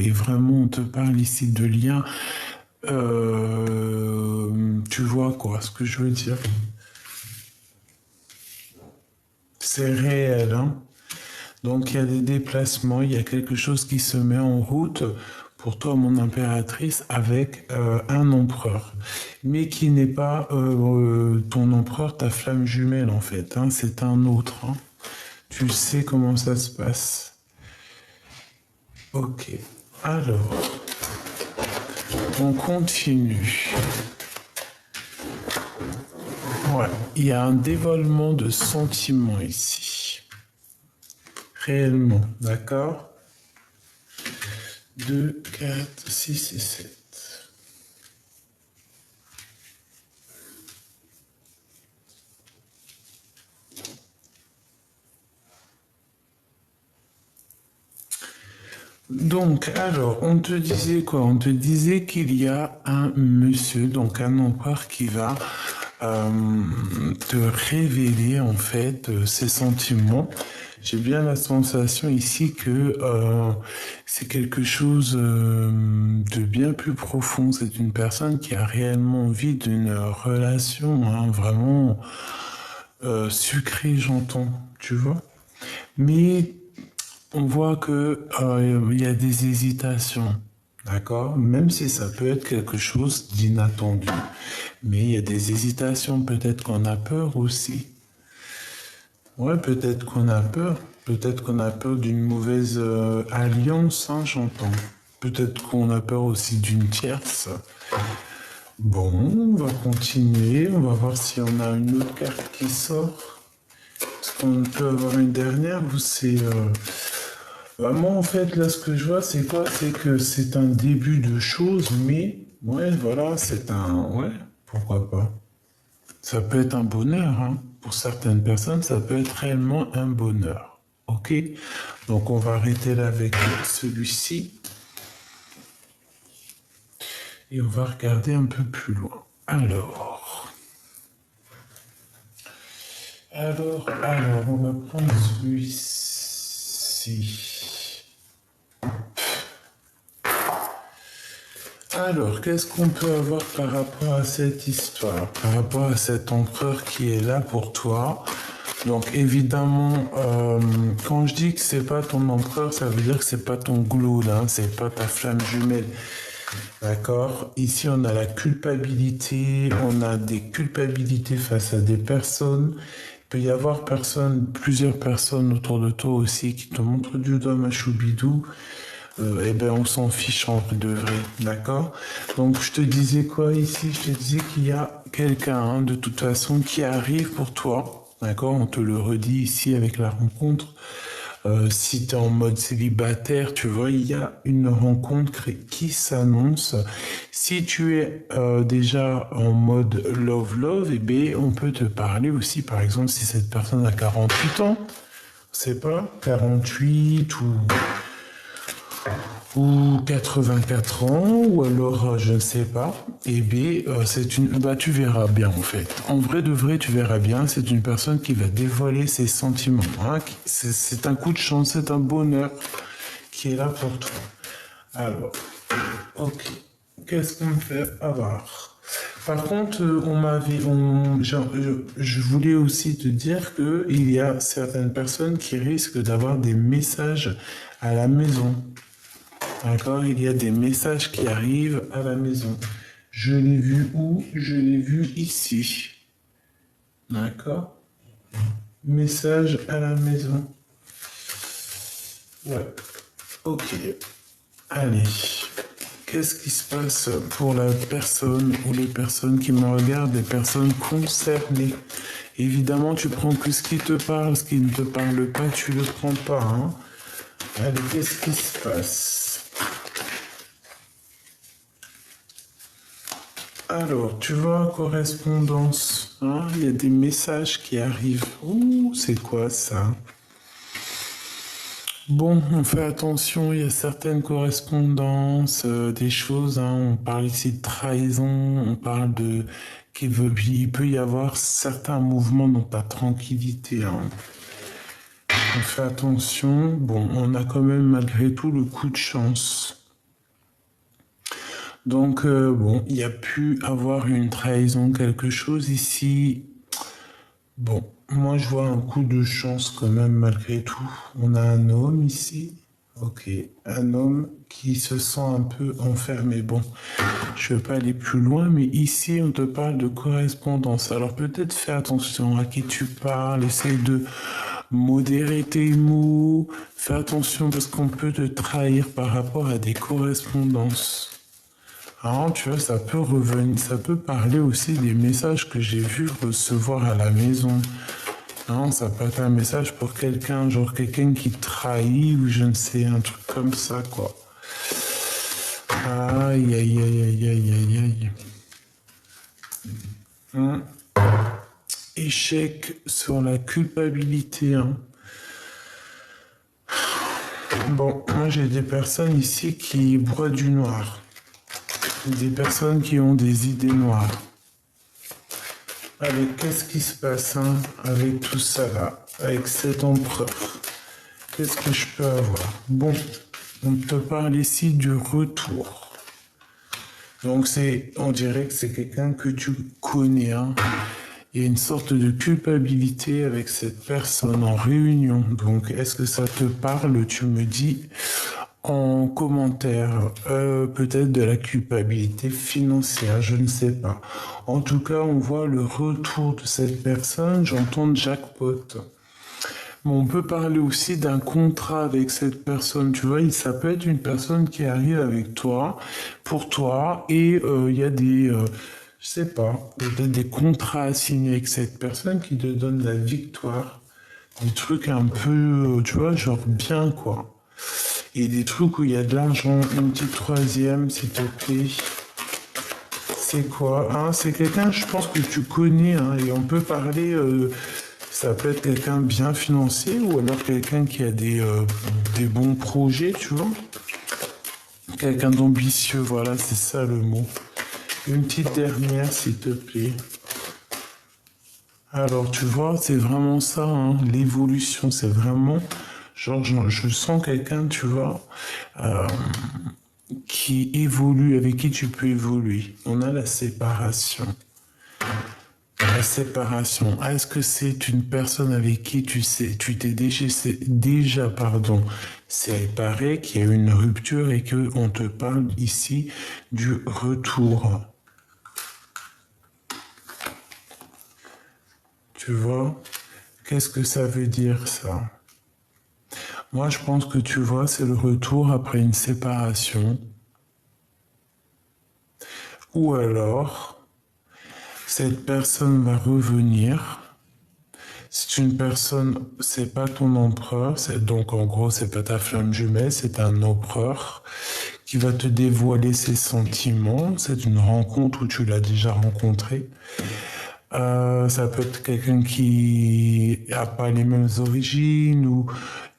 Et vraiment, on te parle ici de lien. Tu vois quoi, ce que je veux dire? C'est réel, hein? Donc il y a des déplacements, il y a quelque chose qui se met en route pour toi, mon impératrice, avec un empereur, mais qui n'est pas ton empereur, ta flamme jumelle en fait, hein, c'est un autre. Hein. Tu sais comment ça se passe. Ok, alors, on continue. Ouais, il y a un dévoilement de sentiments ici. Réellement, d'accord? 2, 4, 6 et 7. Donc, alors, on te disait quoi? On te disait qu'il y a un monsieur, donc un empereur qui va te révéler en fait ses sentiments. J'ai bien la sensation ici que c'est quelque chose de bien plus profond. C'est une personne qui a réellement envie d'une relation, hein, vraiment sucrée, j'entends, tu vois. Mais on voit que il y a des hésitations, d'accord? Même si ça peut être quelque chose d'inattendu, mais il y a des hésitations. Peut-être qu'on a peur aussi. Ouais, peut-être qu'on a peur d'une mauvaise alliance, hein, j'entends. Peut-être qu'on a peur aussi d'une tierce. Bon, on va continuer. On va voir si on a une autre carte qui sort. Est-ce qu'on peut avoir une dernière ou c'est bah, moi, en fait, là, ce que je vois, c'est quoi? C'est que c'est un début de choses, mais ouais, voilà, c'est un. Ouais, pourquoi pas? Ça peut être un bonheur, hein. Pour certaines personnes, ça peut être réellement un bonheur. Ok? Donc, on va arrêter là avec celui-ci et on va regarder un peu plus loin. Alors, on va prendre celui-ci. Alors, qu'est-ce qu'on peut avoir par rapport à cette histoire, par rapport à cet empereur qui est là pour toi? Donc, évidemment, quand je dis que c'est pas ton empereur, ça veut dire que c'est pas ton glow, là, hein, c'est pas ta flamme jumelle. D'accord? Ici, on a la culpabilité, on a des culpabilités face à des personnes. Il peut y avoir plusieurs personnes autour de toi aussi qui te montrent du doigt machoubidou. Eh ben, on s'en fiche en vrai de vrai, d'accord? Donc, je te disais quoi ici? Je te disais qu'il y a quelqu'un, hein, de toute façon, qui arrive pour toi, d'accord? On te le redit ici avec la rencontre. Si tu es en mode célibataire, tu vois, il y a une rencontre qui s'annonce. Si tu es déjà en mode love, eh bien, on peut te parler aussi, par exemple, si cette personne a 48 ans, c'est pas 48 ou 84 ans, ou alors je ne sais pas, eh bien, bah, tu verras bien en fait. En vrai de vrai, tu verras bien, c'est une personne qui va dévoiler ses sentiments. Hein, c'est un coup de chance, c'est un bonheur qui est là pour toi. Alors, ok, qu'est-ce qu'on fait avoir? Par contre, je voulais aussi te dire que il y a certaines personnes qui risquent d'avoir des messages à la maison. D'accord, il y a des messages qui arrivent à la maison. Je l'ai vu où? Je l'ai vu ici. D'accord? Message à la maison. Ouais. Ok. Allez. Qu'est-ce qui se passe pour la personne ou les personnes qui me regardent, les personnes concernées? Évidemment, tu prends que ce qui te parle, ce qui ne te parle pas, tu le prends pas. Hein. Allez, qu'est-ce qui se passe? Alors, tu vois, correspondance, hein, il y a des messages qui arrivent. Ouh, c'est quoi ça? Bon, on fait attention, il y a certaines correspondances, des choses, hein, on parle ici de trahison, on parle de il peut y avoir certains mouvements dans ta tranquillité. Hein. On fait attention. Bon, on a quand même malgré tout le coup de chance. Donc, bon, il y a pu avoir une trahison, quelque chose ici. Bon, moi je vois un coup de chance quand même malgré tout. On a un homme ici. Ok, un homme qui se sent un peu enfermé. Bon, je ne vais pas aller plus loin, mais ici on te parle de correspondance. Alors peut-être fais attention à qui tu parles, essaye de modérer tes mots, fais attention parce qu'on peut te trahir par rapport à des correspondances. Alors, tu vois, ça peut revenir, ça peut parler aussi des messages que j'ai vu recevoir à la maison. Non, ça peut être un message pour quelqu'un, genre quelqu'un qui trahit ou je ne sais, un truc comme ça, quoi. Aïe, aïe, aïe, aïe, aïe, aïe, aïe. Hum. Échec sur la culpabilité, hein. Bon, moi j'ai des personnes ici qui broient du noir. Des personnes qui ont des idées noires. Avec qu'est-ce qui se passe hein, avec tout ça là, avec cet empereur? Qu'est-ce que je peux avoir? Bon, on te parle ici du retour. Donc on dirait que c'est quelqu'un que tu connais. Hein. Il y a une sorte de culpabilité avec cette personne en réunion. Donc est-ce que ça te parle? Tu me dis en commentaire, peut-être de la culpabilité financière, je ne sais pas. En tout cas, on voit le retour de cette personne, j'entends jackpot. Mais on peut parler aussi d'un contrat avec cette personne, tu vois, ça peut être une personne qui arrive avec toi, pour toi, et il y a je sais pas, peut-être des contrats à signer avec cette personne qui te donne la victoire. Des trucs un peu, tu vois, genre bien, quoi. Et des trucs où il y a de l'argent, une petite troisième, s'il te plaît. C'est quoi hein? C'est quelqu'un, je pense que tu connais, hein, et on peut parler, ça peut être quelqu'un bien financier ou alors quelqu'un qui a des bons projets, tu vois. Quelqu'un d'ambitieux, voilà, c'est ça le mot. Une petite dernière, s'il te plaît. Alors, tu vois, c'est vraiment ça, hein, l'évolution, c'est vraiment, genre, je sens quelqu'un, tu vois, euh, qui évolue, avec qui tu peux évoluer. On a la séparation. La séparation. Est-ce que c'est une personne avec qui tu sais, tu t'es déjà, pardon, séparé, qu'il y a eu une rupture et que on te parle ici du retour. Tu vois? Qu'est-ce que ça veut dire ça? Moi, je pense que tu vois, c'est le retour après une séparation. Ou alors, cette personne va revenir. C'est une personne, c'est pas ton empereur, donc en gros, c'est pas ta flamme jumelle, c'est un empereur qui va te dévoiler ses sentiments. C'est une rencontre où tu l'as déjà rencontré. Ça peut être quelqu'un qui a pas les mêmes origines ou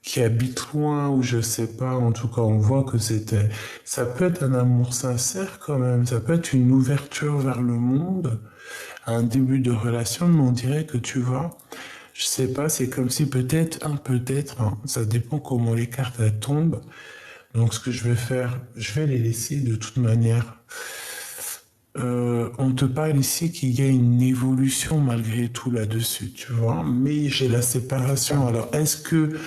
qui habite loin ou je sais pas. En tout cas, on voit que ça peut être un amour sincère quand même. Ça peut être une ouverture vers le monde, un début de relation, mais on dirait que tu vois, je sais pas, c'est comme si peut-être, hein, ça dépend comment les cartes elles tombent. Donc ce que je vais faire, je vais les laisser de toute manière. On te parle ici qu'il y a une évolution malgré tout là-dessus, tu vois. Mais j'ai la séparation. Alors, est-ce qu'il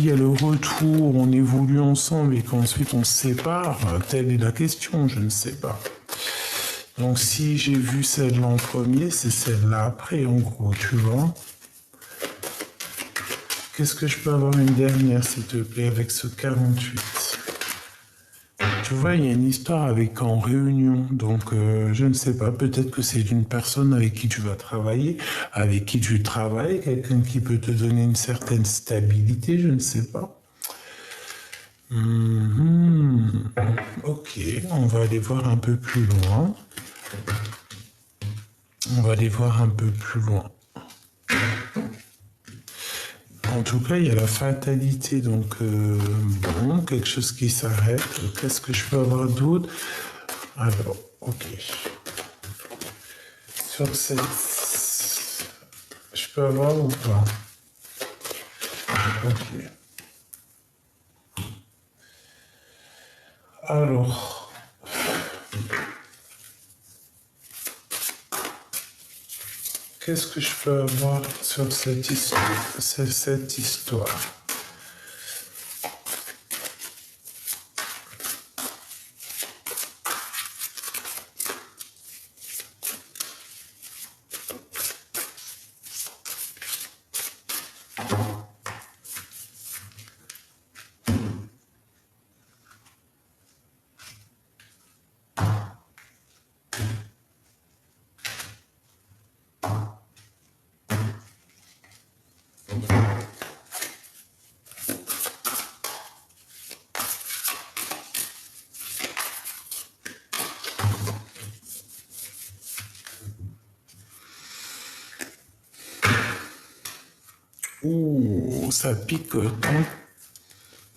y a le retour, on évolue ensemble et qu'ensuite on se sépare? Telle est la question, je ne sais pas. Donc, si j'ai vu celle-là en premier, c'est celle-là après, en gros, tu vois. Qu'est-ce que je peux avoir une dernière, s'il te plaît, avec ce 48? Tu vois, il y a une histoire avec en réunion, donc je ne sais pas, peut-être que c'est une personne avec qui tu vas travailler, avec qui tu travailles, quelqu'un qui peut te donner une certaine stabilité, je ne sais pas. Mhm. Ok, on va aller voir un peu plus loin. On va aller voir un peu plus loin. En tout cas, il y a la fatalité, donc bon, quelque chose qui s'arrête. Qu'est-ce que je peux avoir d'autre? Alors, ok. Sur cette... Je peux avoir ou pas? Ok. Alors, qu'est-ce que je peux avoir sur cette histoire? Ouh, ça picote, hein?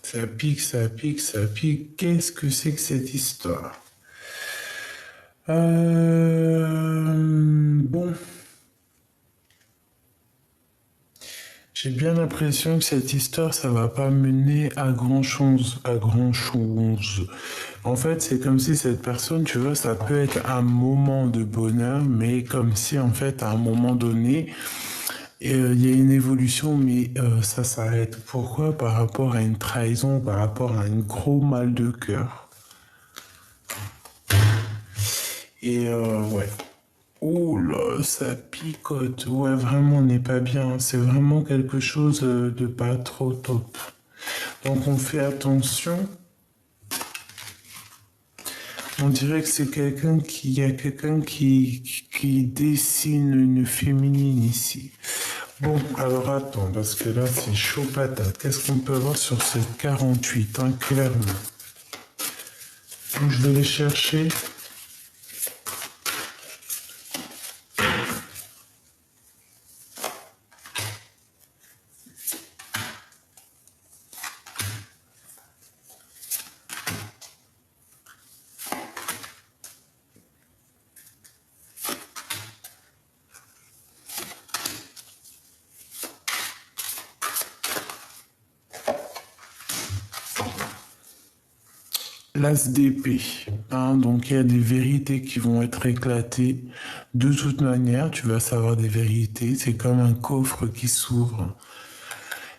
Ça pique, ça pique, ça pique. Qu'est-ce que c'est que cette histoire? Bon. J'ai bien l'impression que cette histoire, ça va pas mener à grand-chose, à grand-chose. En fait, c'est comme si cette personne, tu vois, ça peut être un moment de bonheur, mais comme si, en fait, à un moment donné, il y a une évolution, mais ça s'arrête. Pourquoi? Par rapport à une trahison, par rapport à un gros mal de cœur. Et ouais. Oh là, ça picote. Ouais, vraiment, on n'est pas bien. C'est vraiment quelque chose de pas trop top. Donc, on fait attention. On dirait que c'est quelqu'un qui, il y a quelqu'un qui dessine une féminine ici. Bon, alors attends, parce que là, c'est chaud patate. Qu'est-ce qu'on peut voir sur cette 48, hein, clairement. Donc, je vais les chercher. L'as d'épée, hein, donc il y a des vérités qui vont être éclatées. De toute manière, tu vas savoir des vérités. C'est comme un coffre qui s'ouvre.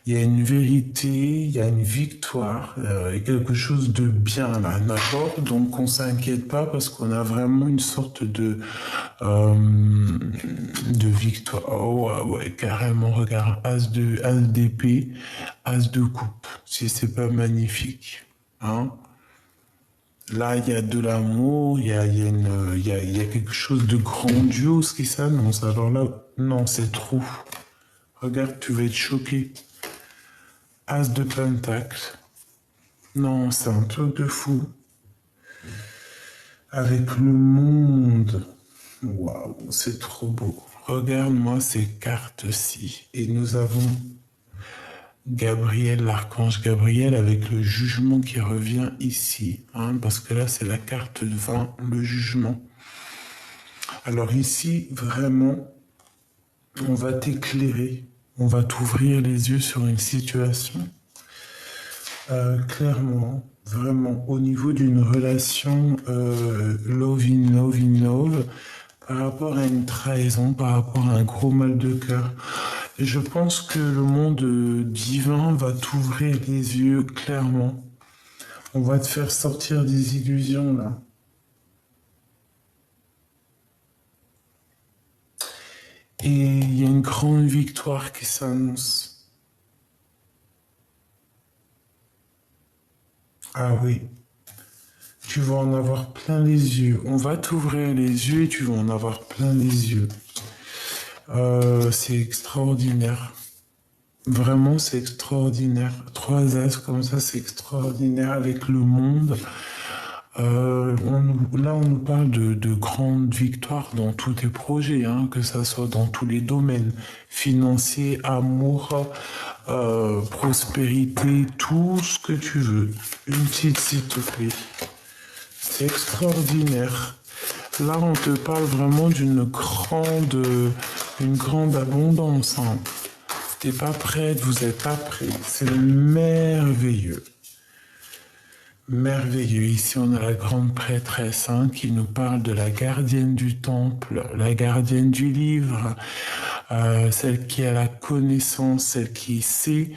Il y a une vérité, il y a une victoire, il y a quelque chose de bien là, d'accord? Donc on s'inquiète pas parce qu'on a vraiment une sorte de victoire. Oh ouais, ouais, carrément, regarde, as d'épée, as de coupe. Si c'est pas magnifique, hein? Là, il y a de l'amour, il y a quelque chose de grandiose qui s'annonce. Alors là, non, c'est trop. Regarde, tu vas être choqué. As de pentacle. Non, c'est un truc de fou. Avec le monde. Waouh, c'est trop beau. Regarde-moi ces cartes-ci. Et nous avons Gabriel, l'archange Gabriel, avec le jugement qui revient ici. Hein, parce que là, c'est la carte 20, le jugement. Alors ici, vraiment, on va t'éclairer. On va t'ouvrir les yeux sur une situation. Clairement, vraiment, au niveau d'une relation love in love, par rapport à une trahison, par rapport à un gros mal de cœur. Je pense que le monde divin va t'ouvrir les yeux clairement. On va te faire sortir des illusions là. Et il y a une grande victoire qui s'annonce. Ah oui. Tu vas en avoir plein les yeux. On va t'ouvrir les yeux et tu vas en avoir plein les yeux. C'est extraordinaire. Vraiment, c'est extraordinaire. 3 as comme ça, c'est extraordinaire avec le monde. Là, on nous parle de grandes victoires dans tous tes projets, hein, que ça soit dans tous les domaines, financiers, amour, prospérité, tout ce que tu veux. Une petite, s'il te plaît. C'est extraordinaire. Là, on te parle vraiment une grande abondance. Hein. T'es pas prête, vous êtes pas prêts. C'est merveilleux. Merveilleux. Ici, on a la grande prêtresse hein, qui nous parle de la gardienne du temple, la gardienne du livre, celle qui a la connaissance, celle qui sait,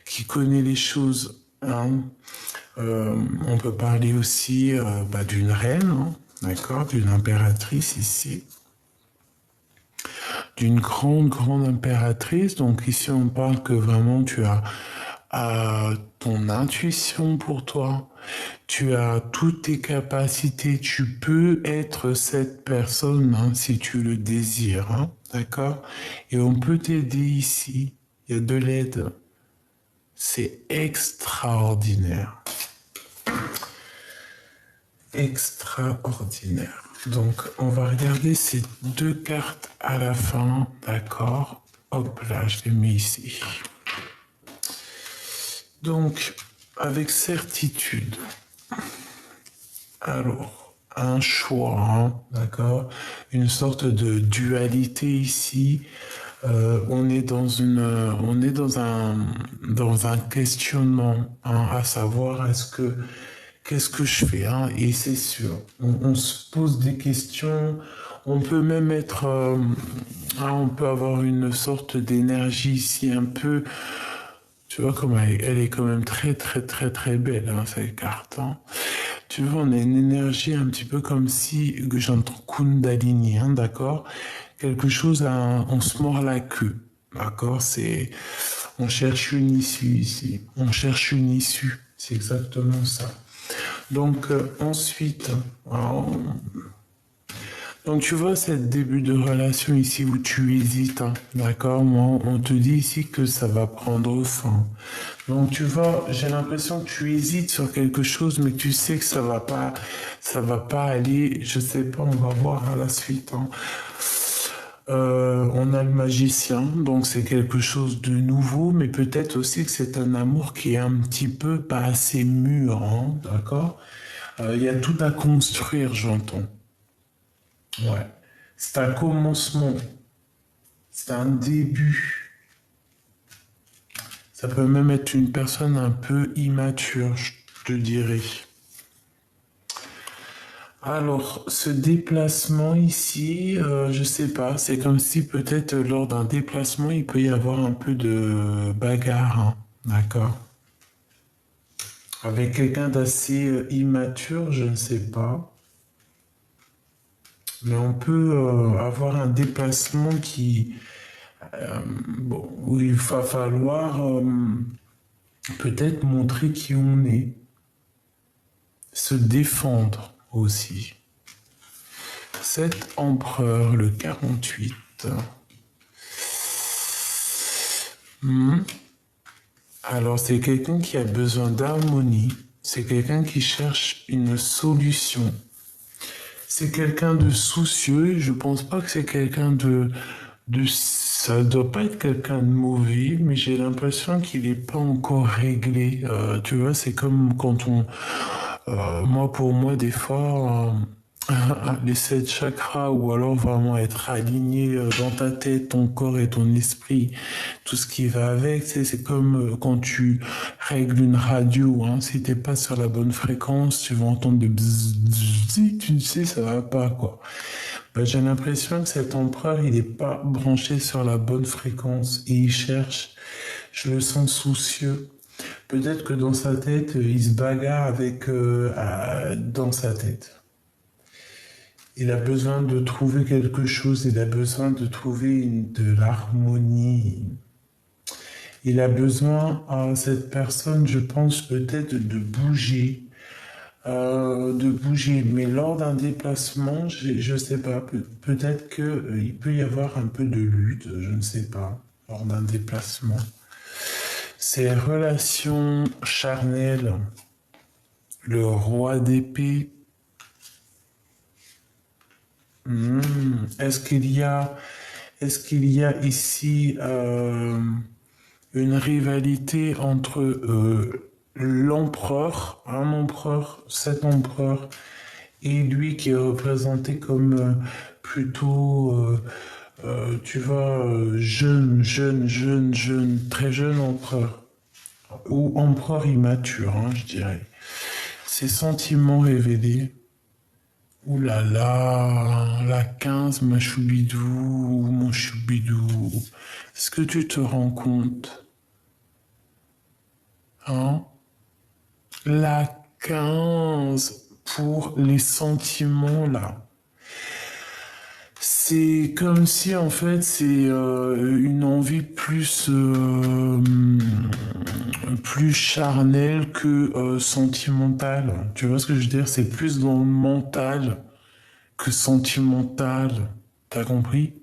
qui connaît les choses. Hein. On peut parler aussi d'une reine, hein, d'accord, d'une impératrice ici, d'une grande impératrice. Donc ici, on parle que vraiment tu as ton intuition pour toi, tu as toutes tes capacités, tu peux être cette personne hein, si tu le désires, hein, d'accord? Et on peut t'aider ici, il y a de l'aide, c'est extraordinaire. Extraordinaire. Donc, on va regarder ces deux cartes à la fin, d'accord? Hop là, je les mets ici. Donc, avec certitude, alors, un choix, hein, d'accord? Une sorte de dualité ici. On est dans un questionnement, hein, à savoir qu'est-ce que je fais, hein? Et c'est sûr, on se pose des questions. On peut même être, on peut avoir une sorte d'énergie ici un peu. Tu vois comme elle est quand même très belle, hein, cette carte. Hein. Tu vois, on a une énergie un petit peu comme si, que j'entends Kundalini, hein, d'accord? Quelque chose, on se mord la queue, d'accord? On cherche une issue ici. On cherche une issue. C'est exactement ça. Donc, ensuite, alors, donc tu vois, c'est le début de relation ici où tu hésites, hein, d'accord? Moi, on te dit ici que ça va prendre fin. Donc tu vois, j'ai l'impression que tu hésites sur quelque chose, mais tu sais que ça va pas aller. Je sais pas, on va voir à la suite. Hein. On a le magicien, donc c'est quelque chose de nouveau, mais peut-être aussi que c'est un amour qui est un petit peu pas assez mûr, hein, d'accord? Il y a tout à construire, j'entends. Ouais. C'est un commencement. C'est un début. Ça peut même être une personne un peu immature, je te dirais. Alors, ce déplacement ici, je sais pas, c'est comme si peut-être lors d'un déplacement, il peut y avoir un peu de bagarre, hein, d'accord? Avec quelqu'un d'assez immature, je ne sais pas. Mais on peut avoir un déplacement bon, où il va falloir peut-être montrer qui on est, se défendre aussi. Cet empereur, le 48. Alors c'est quelqu'un qui a besoin d'harmonie, c'est quelqu'un qui cherche une solution. C'est quelqu'un de soucieux, je pense pas que c'est quelqu'un ça doit pas être quelqu'un de mauvais, mais j'ai l'impression qu'il est pas encore réglé. Tu vois, c'est comme quand moi pour moi des fois, les 7 chakras ou alors vraiment être aligné dans ta tête, ton corps et ton esprit, tout ce qui va avec, c'est comme quand tu règles une radio, hein, si t'es pas sur la bonne fréquence, tu vas entendre des bzzz, bzzz, tu sais, ça va pas, quoi. Ben, j'ai l'impression que cet empereur, il est pas branché sur la bonne fréquence et il cherche, je le sens soucieux. Peut-être que dans sa tête, il se bagarre dans sa tête. Il a besoin de trouver quelque chose, il a besoin de trouver de l'harmonie. Il a besoin à cette personne, je pense, peut-être de bouger. Mais lors d'un déplacement, je ne sais pas, peut-être qu'il peut y avoir un peu de lutte, je ne sais pas, lors d'un déplacement. Ces relations charnelles, le roi d'épée. Est-ce qu'il y a ici une rivalité entre l'empereur, un empereur, cet empereur, et lui qui est représenté comme plutôt, tu vois, très jeune empereur, ou empereur immature, hein, je dirais. Ses sentiments révélés. Ouh là là, la 15, ma choubidou, mon choubidou. Est-ce que tu te rends compte? Hein? La 15 pour les sentiments là. C'est comme si en fait c'est une envie plus charnelle que sentimentale. Tu vois ce que je veux dire? C'est plus dans le mental que sentimental. T'as compris?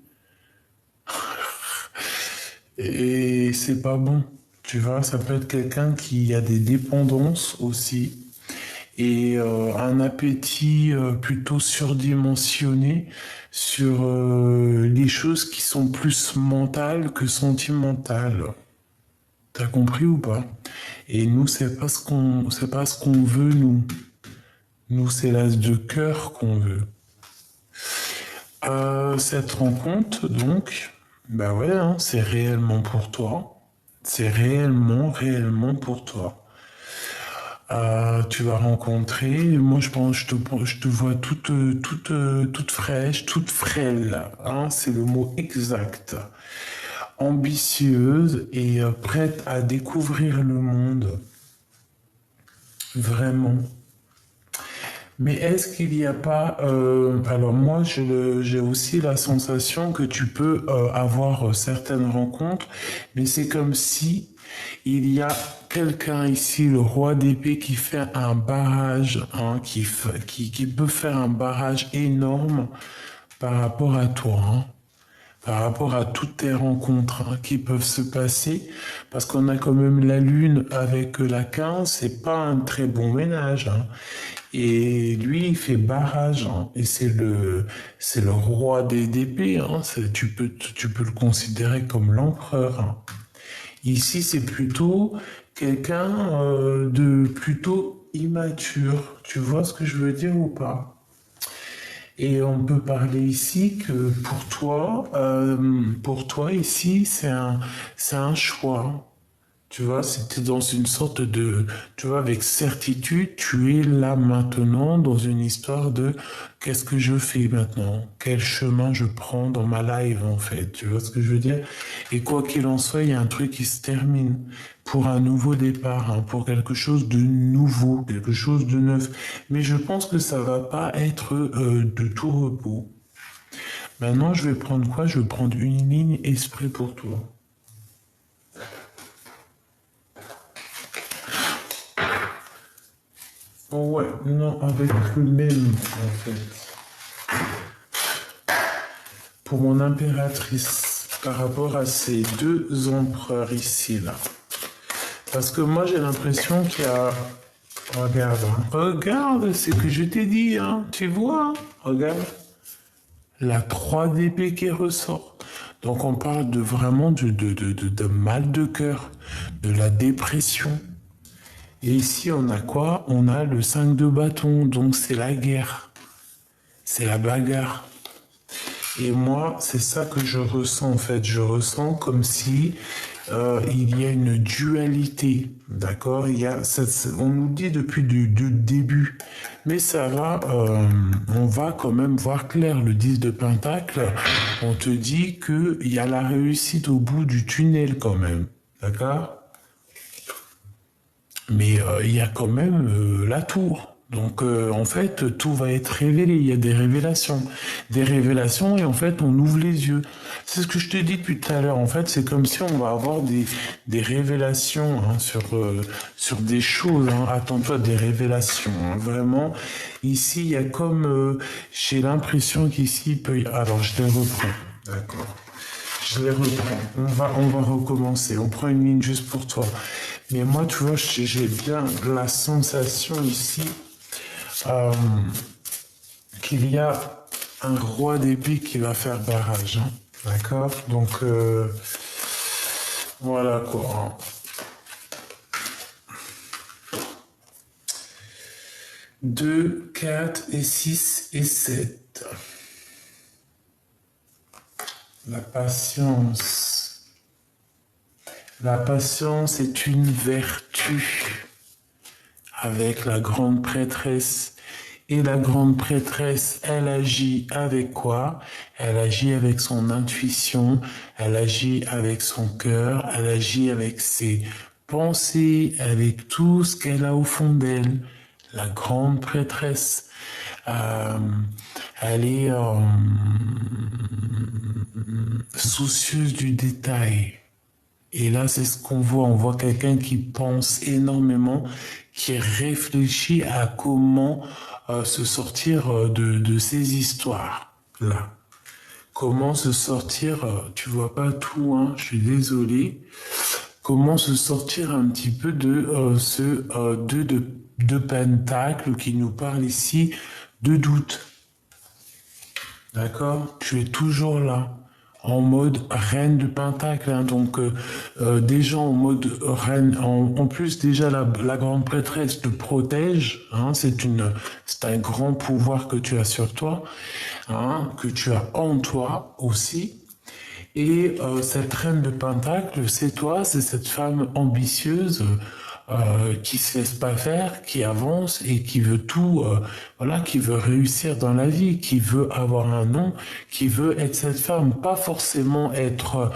Et c'est pas bon. Tu vois, ça peut être quelqu'un qui a des dépendances aussi et un appétit plutôt surdimensionné sur les choses qui sont plus mentales que sentimentales. T'as compris ou pas? Et nous, c'est pas ce qu'on veut, nous. Nous, c'est l'as de cœur qu'on veut. Cette rencontre, donc, bah ouais, hein, c'est réellement pour toi. C'est réellement, réellement pour toi. Tu vas rencontrer, moi je pense, je te vois toute fraîche, toute frêle, hein, c'est le mot exact. Ambitieuse et prête à découvrir le monde. Vraiment. Mais est-ce qu'il n'y a pas... alors moi, j'ai aussi la sensation que tu peux avoir certaines rencontres, mais c'est comme si il y a quelqu'un ici, le roi d'épée, qui fait un barrage, hein, qui peut faire un barrage énorme par rapport à toi, hein, par rapport à toutes tes rencontres hein, qui peuvent se passer, parce qu'on a quand même la lune avec la 15, c'est pas un très bon ménage. Hein. Et lui, il fait barrage, hein, et c'est le roi des d'épée, hein, tu peux le considérer comme l'empereur. Hein. Ici, c'est plutôt quelqu'un de plutôt immature. Tu vois ce que je veux dire ou pas? Et on peut parler ici que pour toi ici, c'est un choix. Tu vois, c'était dans une sorte de, tu vois, avec certitude, tu es là maintenant dans une histoire de qu'est-ce que je fais maintenant? Quel chemin je prends dans ma life, en fait? Tu vois ce que je veux dire? Et quoi qu'il en soit, il y a un truc qui se termine pour un nouveau départ, hein, pour quelque chose de nouveau, quelque chose de neuf. Mais je pense que ça va pas être de tout repos. Maintenant, je vais prendre quoi? Je vais prendre une ligne esprit pour toi. Oh ouais, non, avec le même, en fait. Pour mon impératrice, par rapport à ces deux empereurs ici, là. Parce que moi, j'ai l'impression qu'il y a... Regarde, hein. Regarde, c'est ce que je t'ai dit, hein. Tu vois, regarde. La 3 d'épée qui ressort. Donc, on parle de vraiment de mal de cœur, de la dépression. Et ici, on a quoi? On a le 5 de bâton, donc c'est la guerre. C'est la bagarre. Et moi, c'est ça que je ressens en fait. Je ressens comme si il y a une dualité, d'accord? On nous dit depuis le début, mais ça va, on va quand même voir clair. Le 10 de Pentacle, on te dit qu'il y a la réussite au bout du tunnel quand même, d'accord? Mais il y a quand même la tour. Donc en fait, tout va être révélé. Il y a des révélations. Des révélations et en fait, on ouvre les yeux. C'est ce que je te dis depuis tout à l'heure. En fait, c'est comme si on va avoir des révélations hein, sur des choses. Hein. Attends-toi des révélations. Hein. Vraiment, ici, il y a comme... j'ai l'impression qu'ici, il peut y... Alors, je les reprends. D'accord. Je les reprends. On va recommencer. On prend une ligne juste pour toi. Mais moi, tu vois, j'ai bien la sensation ici qu'il y a un roi d'épée qui va faire barrage. Hein. D'accord? Donc, voilà quoi. 2, 4 et 6 et 7. La patience. La patience est une vertu. avec la grande prêtresse. Et la grande prêtresse, elle agit avec quoi? Elle agit avec son intuition, elle agit avec son cœur, elle agit avec ses pensées, avec tout ce qu'elle a au fond d'elle. La grande prêtresse, euh, elle est soucieuse du détail. Et là, c'est ce qu'on voit. On voit quelqu'un qui pense énormément, qui réfléchit à comment se sortir de ces histoires-là. Comment se sortir, tu vois pas tout, hein, je suis désolé. Comment se sortir un petit peu de ce 2 de pentacle qui nous parle ici de doute. D'accord? Tu es toujours là, en mode reine de pentacle, hein, donc déjà en mode reine, en plus déjà la grande prêtresse te protège, hein, c'est un grand pouvoir que tu as sur toi, hein, que tu as en toi aussi. Et cette reine de pentacle, c'est toi, c'est cette femme ambitieuse qui se laisse pas faire, qui avance et qui veut tout, voilà, qui veut réussir dans la vie, qui veut avoir un nom, qui veut être cette femme, pas forcément être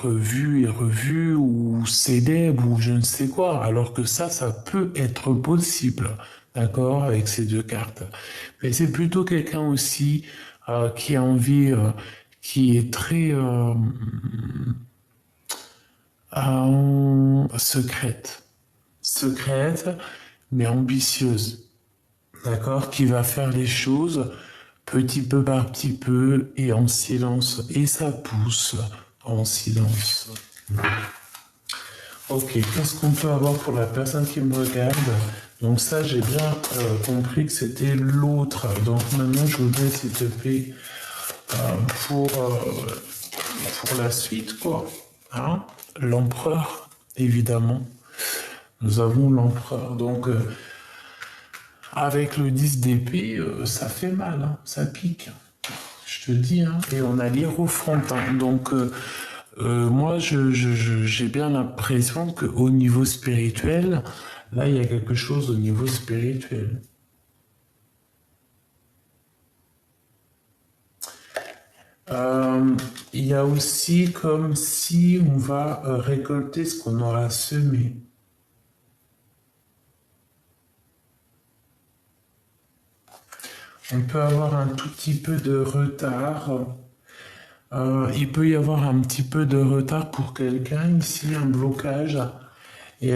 vue et revue ou célèbre ou je ne sais quoi, alors que ça peut être possible, d'accord, avec ces deux cartes. Mais c'est plutôt quelqu'un aussi qui a envie, qui est très secrète, mais ambitieuse, d'accord, qui va faire les choses petit peu par petit peu et en silence, et ça pousse en silence. Ok, qu'est-ce qu'on peut avoir pour la personne qui me regarde? Donc ça, j'ai bien compris que c'était l'autre. Donc maintenant, je voudrais, s'il te plaît, pour la suite, quoi. Hein, l'empereur, évidemment. Nous avons l'empereur. Donc, avec le 10 d'épée, ça fait mal, hein, ça pique. Je te dis, hein. Et on a l'hiérophante. Donc, moi, j'ai bien l'impression qu'au niveau spirituel, là, il y a quelque chose au niveau spirituel. Il y a aussi comme si on va récolter ce qu'on aura semé. On peut avoir un tout petit peu de retard. Il peut y avoir un petit peu de retard pour quelqu'un ici, un blocage. Et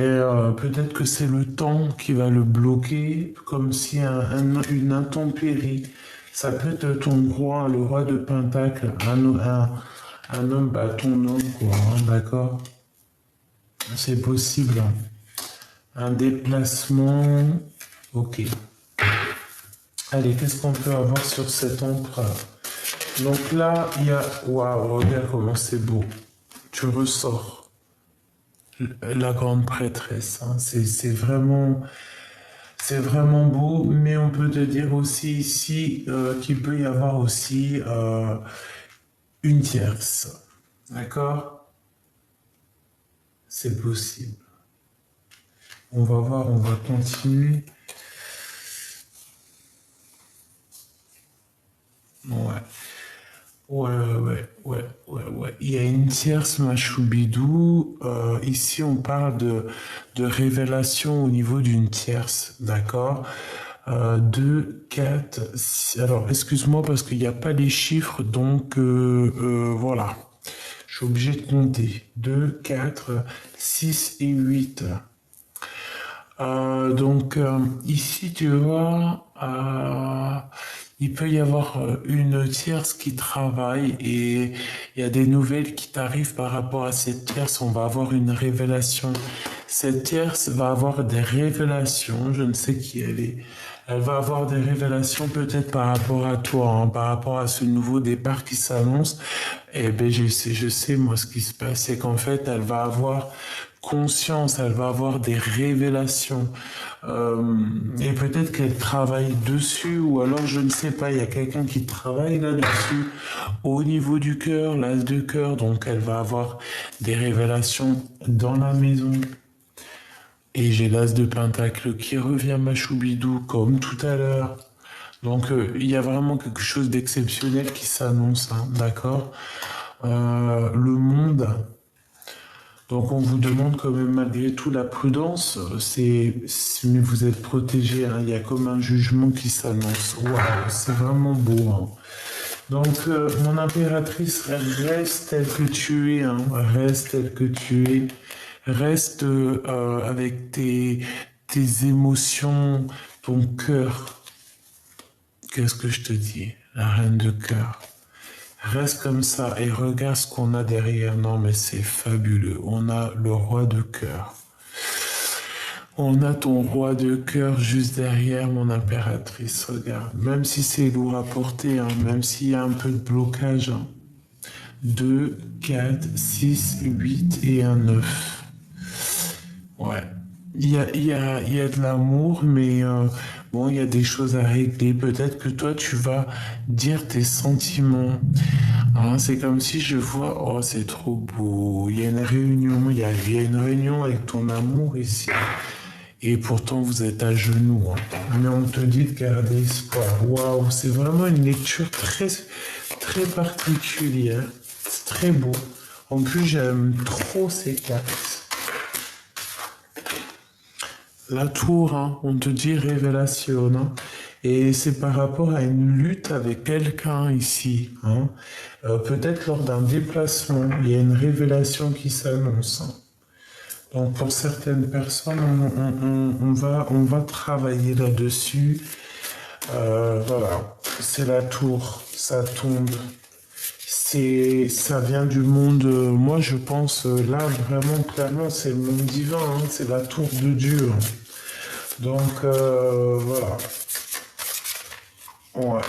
peut-être que c'est le temps qui va le bloquer, comme si une intempérie. Ça peut être ton roi, le roi de Pentacle, un homme, bah, ton homme, quoi, hein, d'accord? C'est possible. Un déplacement, ok. Allez, qu'est-ce qu'on peut avoir sur cet empereur? Donc là, il y a... Waouh, regarde comment c'est beau. Tu ressors. La grande prêtresse, hein. C'est vraiment beau, mais on peut te dire aussi ici qu'il peut y avoir aussi une tierce. D'accord? C'est possible. On va voir, on va continuer. Ouais. Il y a une tierce Machoubidou. Ici, on parle de révélation au niveau d'une tierce, d'accord? 2, 4, 6. Alors, excuse-moi parce qu'il n'y a pas les chiffres, donc voilà. Je suis obligé de compter. 2, 4, 6 et 8. Donc, ici, tu vois, il peut y avoir une tierce qui travaille et il y a des nouvelles qui t'arrivent par rapport à cette tierce. On va avoir une révélation. Cette tierce va avoir des révélations. Je ne sais qui elle est. Elle va avoir des révélations peut-être par rapport à toi, hein, par rapport à ce nouveau départ qui s'annonce. Eh ben, je sais, moi, ce qui se passe, c'est qu'en fait, elle va avoir conscience, elle va avoir des révélations. Et peut-être qu'elle travaille dessus, ou alors je ne sais pas, il y a quelqu'un qui travaille là-dessus, au niveau du cœur, l'as de cœur, donc elle va avoir des révélations dans la maison. Et j'ai l'as de pentacle qui revient Machoubidou comme tout à l'heure. Donc il y a vraiment quelque chose d'exceptionnel qui s'annonce, hein, d'accord. Le monde. Donc on vous demande quand même malgré tout la prudence. Mais vous êtes protégé, hein. Il y a comme un jugement qui s'annonce. Waouh, c'est vraiment beau, hein. Donc mon impératrice, reste telle que tu es, hein. Reste telle que tu es. Reste avec tes émotions, ton cœur. Qu'est-ce que je te dis? La reine de cœur. Reste comme ça et regarde ce qu'on a derrière. Non, mais c'est fabuleux. On a le roi de cœur. On a ton roi de cœur juste derrière mon impératrice. Regarde. Même si c'est lourd à porter, hein, même s'il y a un peu de blocage. Hein. 2, 4, 6, 8 et un 9. Ouais. Il y a de l'amour, mais bon, il y a des choses à régler. Peut-être que toi, tu vas dire tes sentiments. Hein, c'est comme si je vois, oh, c'est trop beau. Il y a une réunion, il y a une réunion avec ton amour ici. Et pourtant, vous êtes à genoux. Hein. Mais on te dit de garder espoir. Waouh, c'est vraiment une lecture très, très particulière. C'est très beau. En plus, j'aime trop ces cartes. La tour, hein, on te dit révélation, hein, et c'est par rapport à une lutte avec quelqu'un ici. Hein. Peut-être lors d'un déplacement, il y a une révélation qui s'annonce. Hein. Donc pour certaines personnes, on va travailler là-dessus. Voilà, c'est la tour, ça tombe. Ça vient du monde, moi je pense, là vraiment clairement c'est le monde divin, hein, c'est la tour de Dieu. Hein. Donc voilà. Ouais,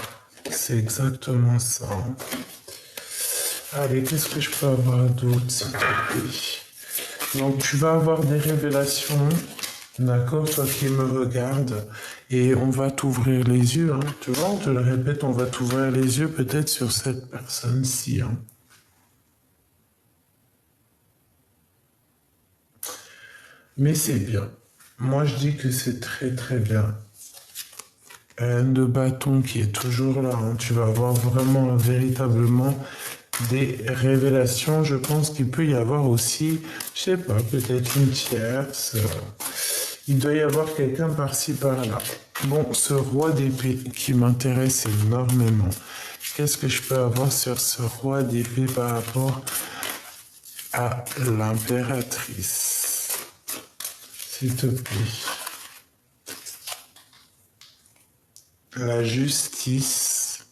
c'est exactement ça. Hein. Allez, qu'est-ce que je peux avoir d'autre, s'il te plaît? Donc tu vas avoir des révélations, d'accord, toi qui me regardes, et on va t'ouvrir les yeux, hein. Tu vois, on te le répète, on va t'ouvrir les yeux peut-être sur cette personne-ci. Hein. Mais c'est bien. Moi, je dis que c'est très très bien. Reine de bâton qui est toujours là. Hein. Tu vas avoir vraiment, véritablement des révélations. Je pense qu'il peut y avoir aussi, je sais pas, peut-être une tierce. Il doit y avoir quelqu'un par-ci par-là. Bon, ce roi d'épée qui m'intéresse énormément. Qu'est-ce que je peux avoir sur ce roi d'épée par rapport à l'impératrice? S'il te plaît. La justice.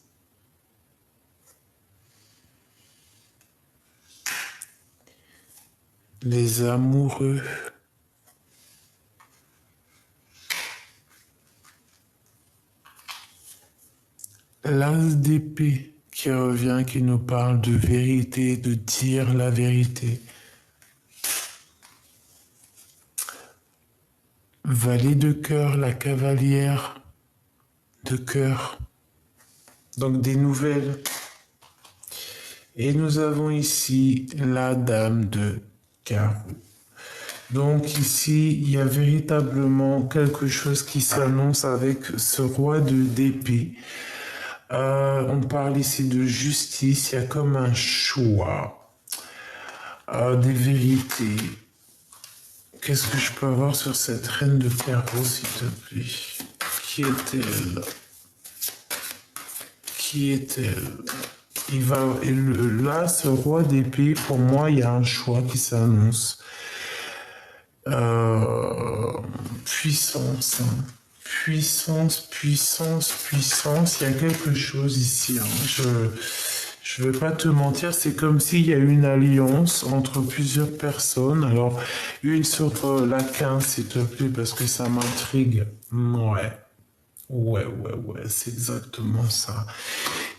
Les amoureux. L'as d'épée qui revient, qui nous parle de vérité, de dire la vérité. Valet de cœur, la cavalière de cœur. Donc des nouvelles. Et nous avons ici la dame de carreau. Donc ici, il y a véritablement quelque chose qui s'annonce avec ce roi d'épée. On parle ici de justice, il y a comme un choix, des vérités. Qu'est-ce que je peux avoir sur cette reine de carreau, s'il te plaît? Qui est-elle? Qui est-elle? Là, ce roi d'épée, pour moi, il y a un choix qui s'annonce. Puissance, hein. Puissance, puissance, puissance. Il y a quelque chose ici. Hein. Je vais pas te mentir, c'est comme s'il y a une alliance entre plusieurs personnes. Alors, une sur la 15, s'il te plaît, parce que ça m'intrigue. Ouais. Ouais, c'est exactement ça.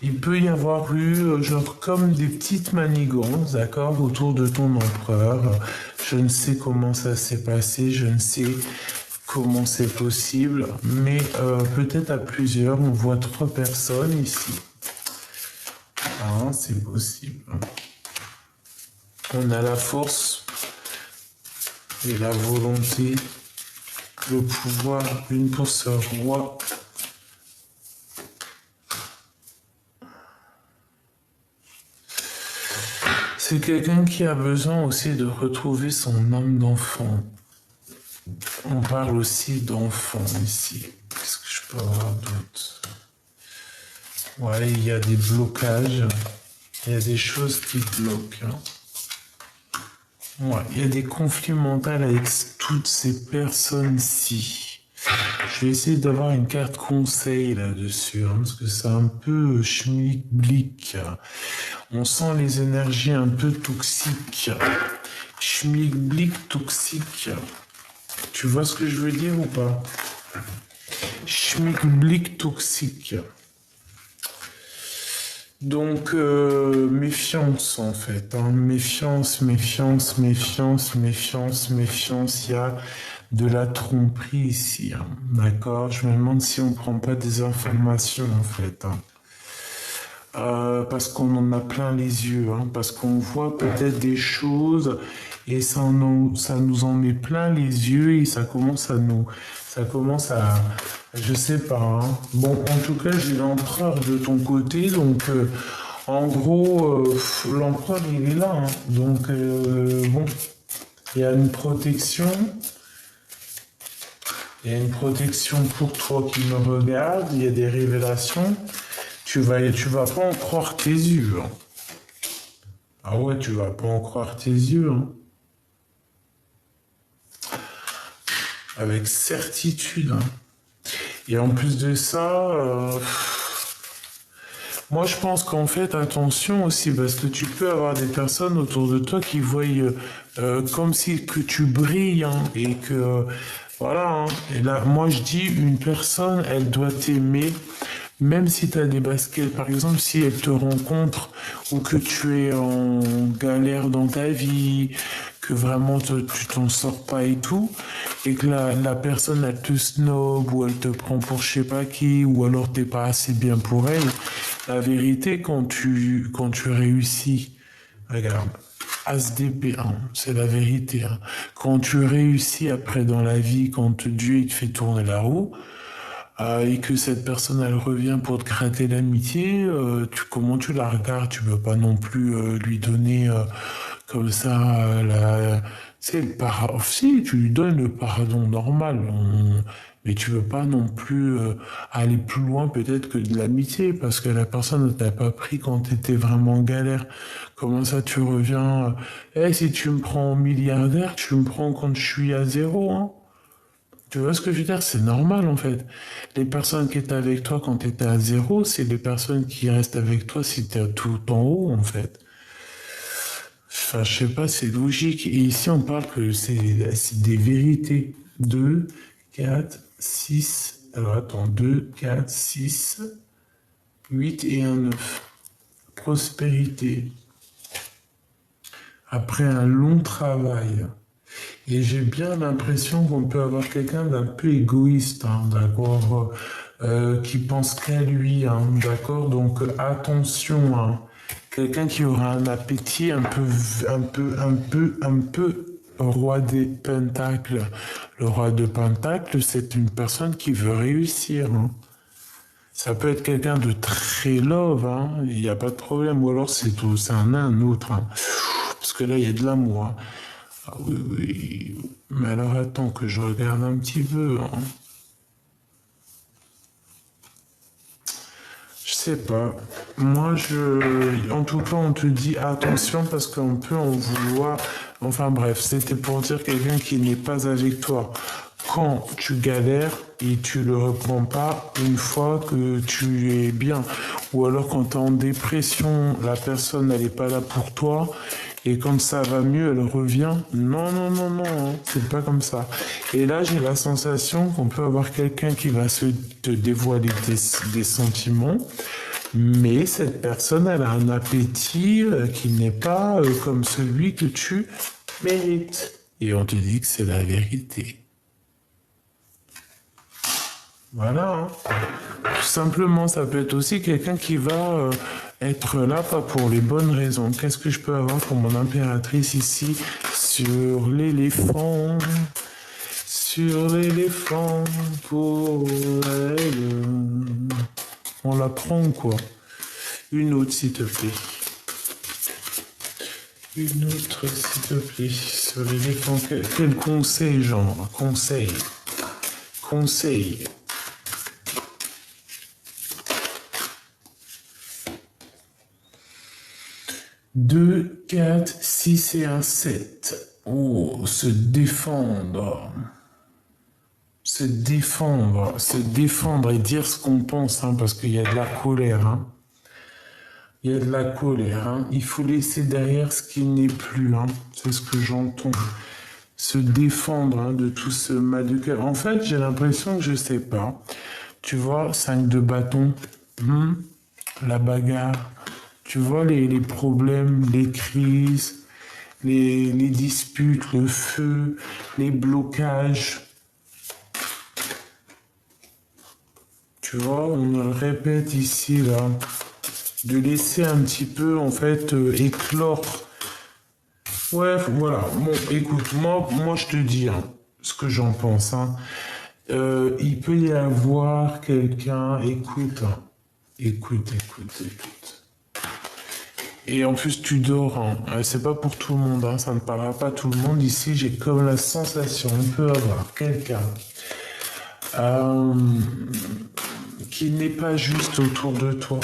Il peut y avoir eu, genre, comme des petites manigances, d'accord, autour de ton empereur. Je ne sais comment ça s'est passé, je ne sais comment c'est possible, mais peut-être à plusieurs, on voit 3 personnes ici. Ah, c'est possible. On a la force et la volonté le pouvoir, une pour ce roi. C'est quelqu'un qui a besoin aussi de retrouver son âme d'enfant. On parle aussi d'enfant ici. Qu'est-ce que je peux avoir d'autre? Ouais, il y a des blocages. Il y a des choses qui bloquent. Ouais, il y a des conflits mentaux avec toutes ces personnes-ci. Je vais essayer d'avoir une carte conseil là-dessus, parce que c'est un peu schmilblick. On sent les énergies un peu toxiques. Schmilblick toxique. Tu vois ce que je veux dire ou pas? Schmilblick toxique. Donc, méfiance en fait. Méfiance, méfiance, méfiance, méfiance, méfiance. Il y a de la tromperie ici. D'accord? Je me demande si on ne prend pas des informations en fait. Parce qu'on en a plein les yeux. Parce qu'on voit peut-être des choses et ça nous en met plein les yeux et ça commence à, je sais pas. Bon, en tout cas, j'ai l'empereur de ton côté, donc en gros, l'empereur il est là, donc bon, il y a une protection. Il y a une protection pour toi qui me regarde, il y a des révélations. Tu vas pas en croire tes yeux. Ah ouais, tu vas pas en croire tes yeux. Avec certitude. Et en plus de ça, moi je pense qu'en fait, attention aussi, parce que tu peux avoir des personnes autour de toi qui voient comme si que tu brilles, et que voilà. Et là, moi je dis, une personne, elle doit t'aimer. Même si tu as des baskets, par exemple, si elle te rencontre ou que tu es en galère dans ta vie, que vraiment tu t'en sors pas et tout, et que la personne elle te snob ou elle te prend pour je sais pas qui, ou alors t'es pas assez bien pour elle, la vérité quand tu réussis, regarde, As d'épée, c'est la vérité. Quand tu réussis après dans la vie, quand Dieu il te fait tourner la roue, et que cette personne elle revient pour te gratter l'amitié, comment tu la regardes? Tu peux pas non plus lui donner comme ça c'est le pardon. Si tu lui donnes le pardon normal, mais tu veux pas non plus aller plus loin peut-être que de l'amitié parce que la personne ne t'a pas pris quand tu étais vraiment en galère. Comment ça tu reviens? Si tu me prends milliardaire, tu me prends quand je suis à zéro. Tu vois ce que je veux dire? C'est normal en fait. Les personnes qui étaient avec toi quand tu étais à zéro, c'est les personnes qui restent avec toi si tu es tout en haut en fait. Enfin, je sais pas, c'est logique. Et ici, on parle que c'est des vérités. 2, 4, 6. Alors attends, 2, 4, 6, 8 et un 9. Prospérité. Après un long travail. Et j'ai bien l'impression qu'on peut avoir quelqu'un d'un peu égoïste, d'accord, qui pense qu'à lui, d'accord. Donc attention, quelqu'un qui aura un appétit un peu roi des pentacles. Le roi de pentacles, c'est une personne qui veut réussir. Ça peut être quelqu'un de très love, il n'y a pas de problème. Ou alors c'est un autre. Parce que là, il y a de l'amour. Ah oui, oui. Mais alors attends que je regarde un petit peu. Je sais pas. Moi, en tout cas, on te dit attention parce qu'on peut en vouloir. Enfin bref, c'était pour dire quelqu'un qui n'est pas avec toi. Quand tu galères et tu le reprends pas une fois que tu es bien. Ou alors quand tu es en dépression, la personne elle n'est pas là pour toi. Et quand ça va mieux, elle revient. Non, non, non, non, c'est pas comme ça. Et là, j'ai la sensation qu'on peut avoir quelqu'un qui va te dévoiler des sentiments. Mais cette personne, elle a un appétit qui n'est pas comme celui que tu mérites. Et on te dit que c'est la vérité. Voilà. Tout simplement, ça peut être aussi quelqu'un qui va être là pas pour les bonnes raisons. Qu'est-ce que je peux avoir pour mon impératrice ici sur l'éléphant? sur l'éléphant pour elle. On la prend quoi? Une autre s'il te plaît. Une autre s'il te plaît. Sur l'éléphant. Quel conseil genre? Conseil. Conseil. 2, 4, 6 et un 7. Oh, se défendre. Se défendre. Se défendre et dire ce qu'on pense, hein, parce qu'il y a de la colère. Hein. Il y a de la colère. Hein. Il faut laisser derrière ce qui n'est plus. Hein. C'est ce que j'entends. Se défendre hein, de tout ce mal de cœur. En fait, j'ai l'impression que je sais pas. Tu vois, 5 de bâton. La bagarre. Tu vois les problèmes, les crises, les disputes, le feu, les blocages. Tu vois, on me le répète ici, là. De laisser un petit peu, en fait, éclore. Ouais, voilà. Bon, écoute, moi je te dis hein, ce que j'en pense. Hein. Il peut y avoir quelqu'un, écoute, hein. Écoute. Et en plus, tu dors. Hein. C'est pas pour tout le monde. Hein. Ça ne parlera pas à tout le monde. Ici, j'ai comme la sensation, on peut avoir quelqu'un qui n'est pas juste autour de toi.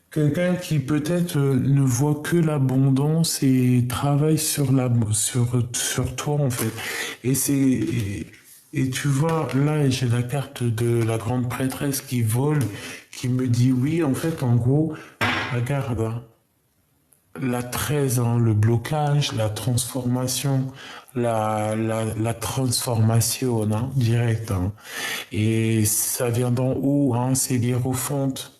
Quelqu'un qui peut-être ne voit que l'abondance et travaille sur toi en fait. Et tu vois là j'ai la carte de la grande prêtresse qui vole, qui me dit oui en fait en gros regarde hein, la 13 hein, le blocage, la transformation, la transformation hein, direct hein. Et ça vient d'en haut hein, c'est l'hiérophante.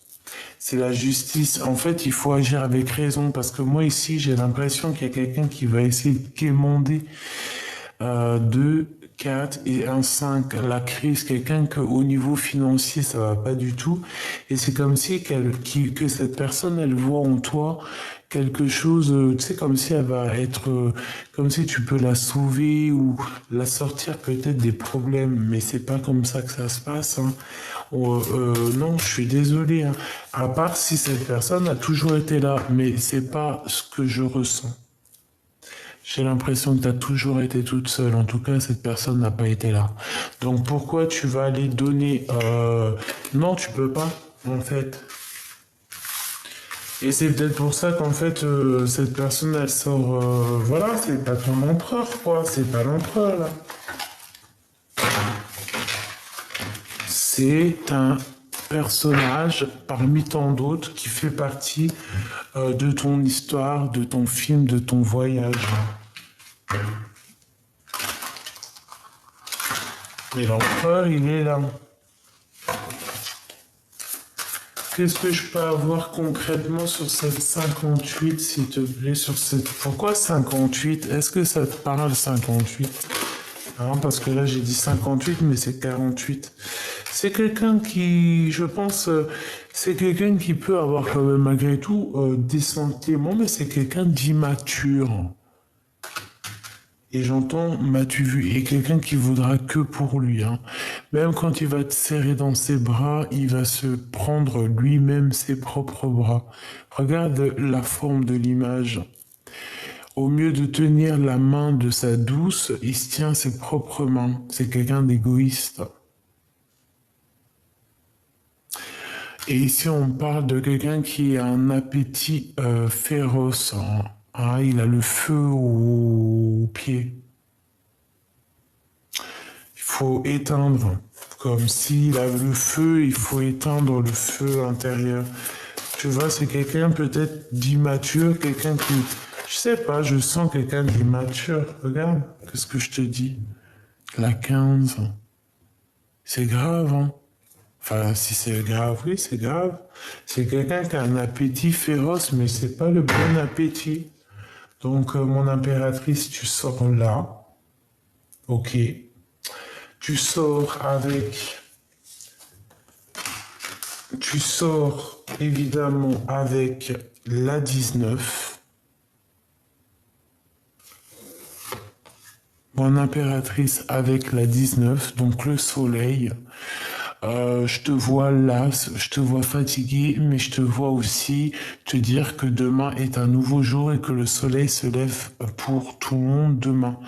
C'est la justice. En fait, il faut agir avec raison parce que moi ici, j'ai l'impression qu'il y a quelqu'un qui va essayer de quémander 2, 4 et un 5. La crise, quelqu'un qu'au niveau financier, ça va pas du tout. Et c'est comme si que cette personne, elle voit en toi quelque chose, tu sais, comme si elle va être, comme si tu peux la sauver ou la sortir peut-être des problèmes. Mais c'est pas comme ça que ça se passe. Hein. Non, je suis désolé. Hein. À part si cette personne a toujours été là, mais c'est pas ce que je ressens. J'ai l'impression que tu as toujours été toute seule. En tout cas, cette personne n'a pas été là. Donc pourquoi tu vas aller donner Non, tu peux pas, en fait. Et c'est peut-être pour ça qu'en fait, cette personne, elle sort... voilà, c'est pas ton empereur, quoi. C'est pas l'empereur, là. C'est un personnage parmi tant d'autres qui fait partie de ton histoire, de ton film, de ton voyage. Mais l'empereur, il est là. Qu'est-ce que je peux avoir concrètement sur cette 58, s'il te plaît, sur cette... Pourquoi 58? Est-ce que ça te parle 58? Non, parce que là j'ai dit 58, mais c'est 48. C'est quelqu'un qui, je pense, c'est quelqu'un qui peut avoir quand même malgré tout des sentiments, mais c'est quelqu'un d'immature. Et j'entends, m'as-tu vu? Et quelqu'un qui voudra que pour lui. Hein. Même quand il va te serrer dans ses bras, il va se prendre lui-même ses propres bras. Regarde la forme de l'image. Au mieux de tenir la main de sa douce, il se tient ses propres mains. C'est quelqu'un d'égoïste. Et ici, on parle de quelqu'un qui a un appétit féroce. Hein. Ah, il a le feu au pied. Il faut éteindre. Comme s'il a le feu, il faut éteindre le feu intérieur. Tu vois, c'est quelqu'un peut-être d'immature, quelqu'un qui... Je sais pas, je sens quelqu'un d'immature. Regarde, qu'est-ce que je te dis? La 15. C'est grave, hein? Enfin, si c'est grave, oui, c'est grave. C'est quelqu'un qui a un appétit féroce, mais c'est pas le bon appétit. Donc, mon impératrice, tu sors là. Ok. Tu sors avec... Tu sors, évidemment, avec la 19. Bonne impératrice avec la 19, donc le soleil. Je te vois las, je te vois fatigué, mais je te vois aussi te dire que demain est un nouveau jour et que le soleil se lève pour tout le monde demain.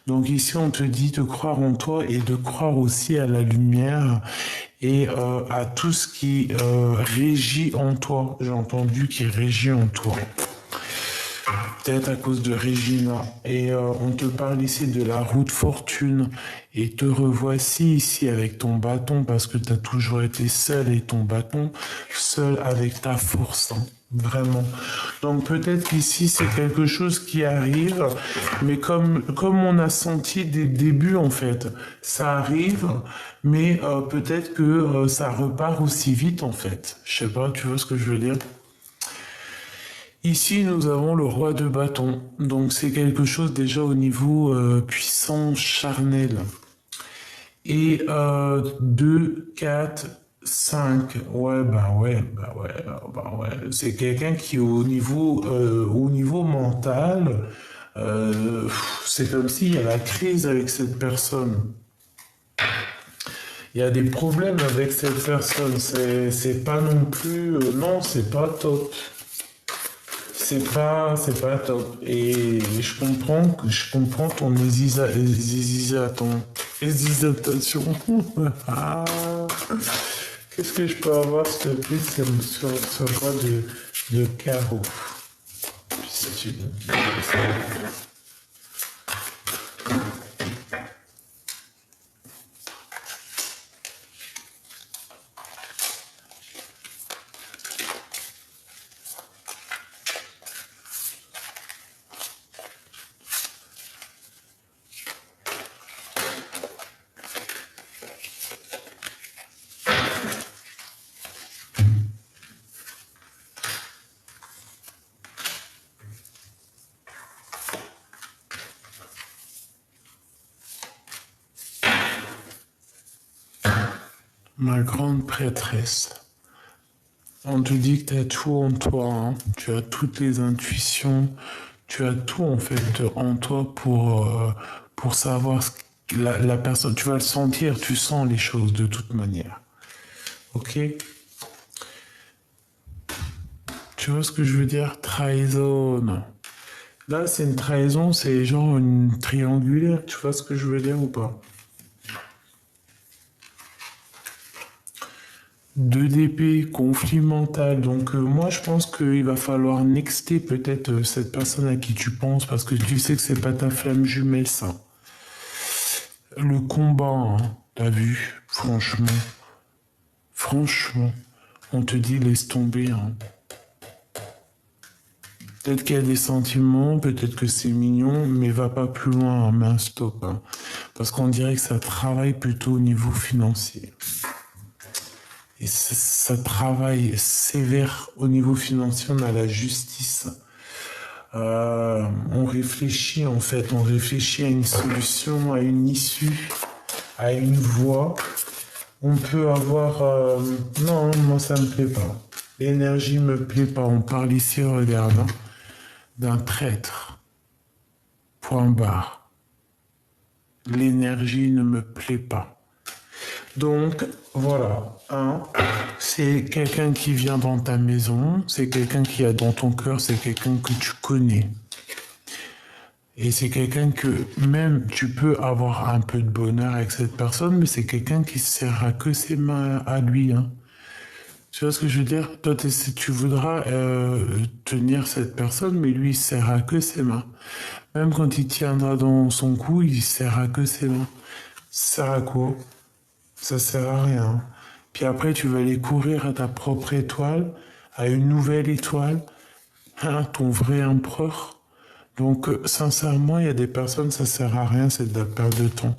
Donc ici, on te dit de croire en toi et de croire aussi à la lumière et à tout ce qui régit en toi. J'ai entendu qui régit en toi. Peut-être à cause de Regina. Et on te parle ici de la roue de fortune. Et te revoici ici avec ton bâton parce que tu as toujours été seul et ton bâton, seul avec ta force. Hein. Vraiment. Donc peut-être qu'ici c'est quelque chose qui arrive, mais comme on a senti dès le début en fait, ça arrive, mais peut-être que ça repart aussi vite en fait. Je sais pas, tu vois ce que je veux dire? Ici, nous avons le roi de bâton. Donc, c'est quelque chose déjà au niveau puissant charnel. Et 2, 4, 5. Ouais, bah ouais, bah ouais, bah ouais. C'est quelqu'un qui, au niveau mental, c'est comme s'il y a la crise avec cette personne. Il y a des problèmes avec cette personne. C'est pas non plus. Non, c'est pas top. C'est pas top. Et je comprends ton hésitation. Ah. Qu'est-ce que je peux avoir, s'il te plaît, sur ce roi de carreau? Si tu- Ma grande prêtresse. On te dit que tu as tout en toi, hein. Tu as toutes les intuitions, tu as tout en fait en toi pour savoir la personne. Tu vas le sentir, tu sens les choses de toute manière. Ok? Tu vois ce que je veux dire? Trahison. Là, c'est une trahison, c'est genre une triangulaire. Tu vois ce que je veux dire ou pas? 2 d'épée, conflit mental. Donc moi je pense qu'il va falloir nexter peut-être cette personne à qui tu penses parce que tu sais que c'est pas ta flamme jumelle ça. Le combat, hein, t'as vu, franchement, on te dit laisse tomber. Hein. Peut-être qu'il y a des sentiments, peut-être que c'est mignon, mais va pas plus loin, hein, mets un stop. Hein. Parce qu'on dirait que ça travaille plutôt au niveau financier. Et ça travaille sévère au niveau financier, on a la justice. On réfléchit en fait, on réfléchit à une solution, à une issue, à une voie. On peut avoir... Non, moi ça me plaît pas. L'énergie me plaît pas. On parle ici, regarde, hein, d'un traître. Point barre. L'énergie ne me plaît pas. Donc, voilà. Hein, c'est quelqu'un qui vient dans ta maison, c'est quelqu'un qui est dans ton cœur, c'est quelqu'un que tu connais. Et c'est quelqu'un que même tu peux avoir un peu de bonheur avec cette personne, mais c'est quelqu'un qui sert à que ses mains à lui. Hein. Tu vois ce que je veux dire? Toi, tu voudras tenir cette personne, mais lui, il sert à que ses mains. Même quand il tiendra dans son cou, il sert à que ses mains. Ça sert à quoi? Ça sert à rien. Puis après, tu vas aller courir à ta propre étoile, à une nouvelle étoile, hein, ton vrai empereur. Donc, sincèrement, il y a des personnes, ça sert à rien, c'est de la perte de temps.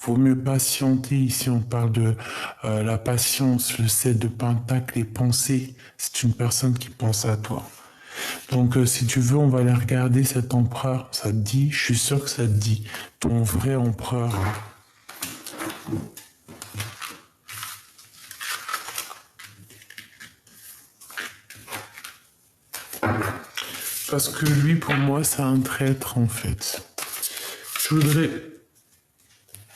Vaut mieux patienter. Ici, on parle de la patience, le 7 de pentacle, les pensées. C'est une personne qui pense à toi. Donc, si tu veux, on va aller regarder cet empereur. Ça te dit, je suis sûr que ça te dit, ton vrai empereur. Parce que lui, pour moi, c'est un traître, en fait. Je voudrais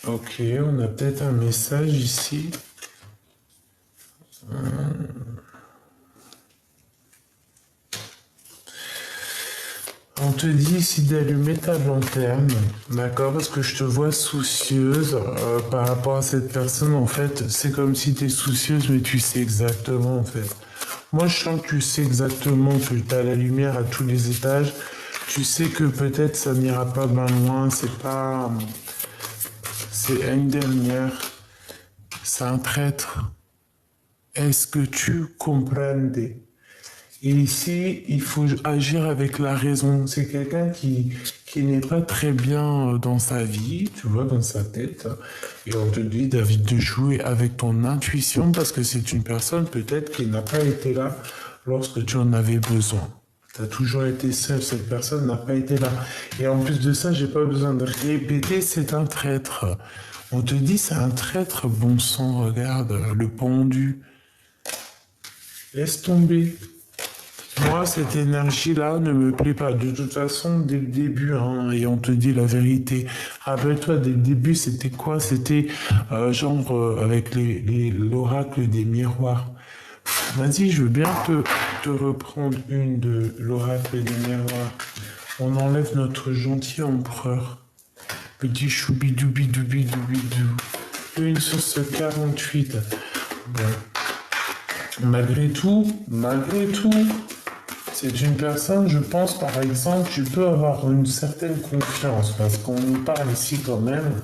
Ok, on a peut-être un message ici. On te dit ici d'allumer ta lanterne, d'accord? Parce que je te vois soucieuse par rapport à cette personne. En fait, c'est comme si tu es soucieuse, mais tu sais exactement, en fait. Moi, je sens que tu sais exactement que tu as la lumière à tous les étages. Tu sais que peut-être ça n'ira pas bien loin. C'est pas... C'est une dernière. C'est un traître. Est-ce que tu comprends? Et ici, il faut agir avec la raison. C'est quelqu'un qui n'est pas très bien dans sa vie, tu vois, dans sa tête. Et on te dit, David, de jouer avec ton intuition parce que c'est une personne peut-être qui n'a pas été là lorsque tu en avais besoin. Tu as toujours été seul, cette personne n'a pas été là. Et en plus de ça, j'ai pas besoin de répéter, c'est un traître. On te dit, c'est un traître, bon sang, regarde, le pendu. Laisse tomber. Moi, cette énergie-là ne me plaît pas. De toute façon, dès le début, hein, et on te dit la vérité. Rappelle-toi, dès le début, c'était quoi? C'était avec l'oracle des miroirs. Vas-y, je veux bien te reprendre une de l'oracle des miroirs. On enlève notre gentil empereur. Petit choubidoubidoubidoubidou. Une sur ce 48. Bon. Malgré tout, c'est une personne, je pense, par exemple, tu peux avoir une certaine confiance, parce qu'on nous parle ici quand même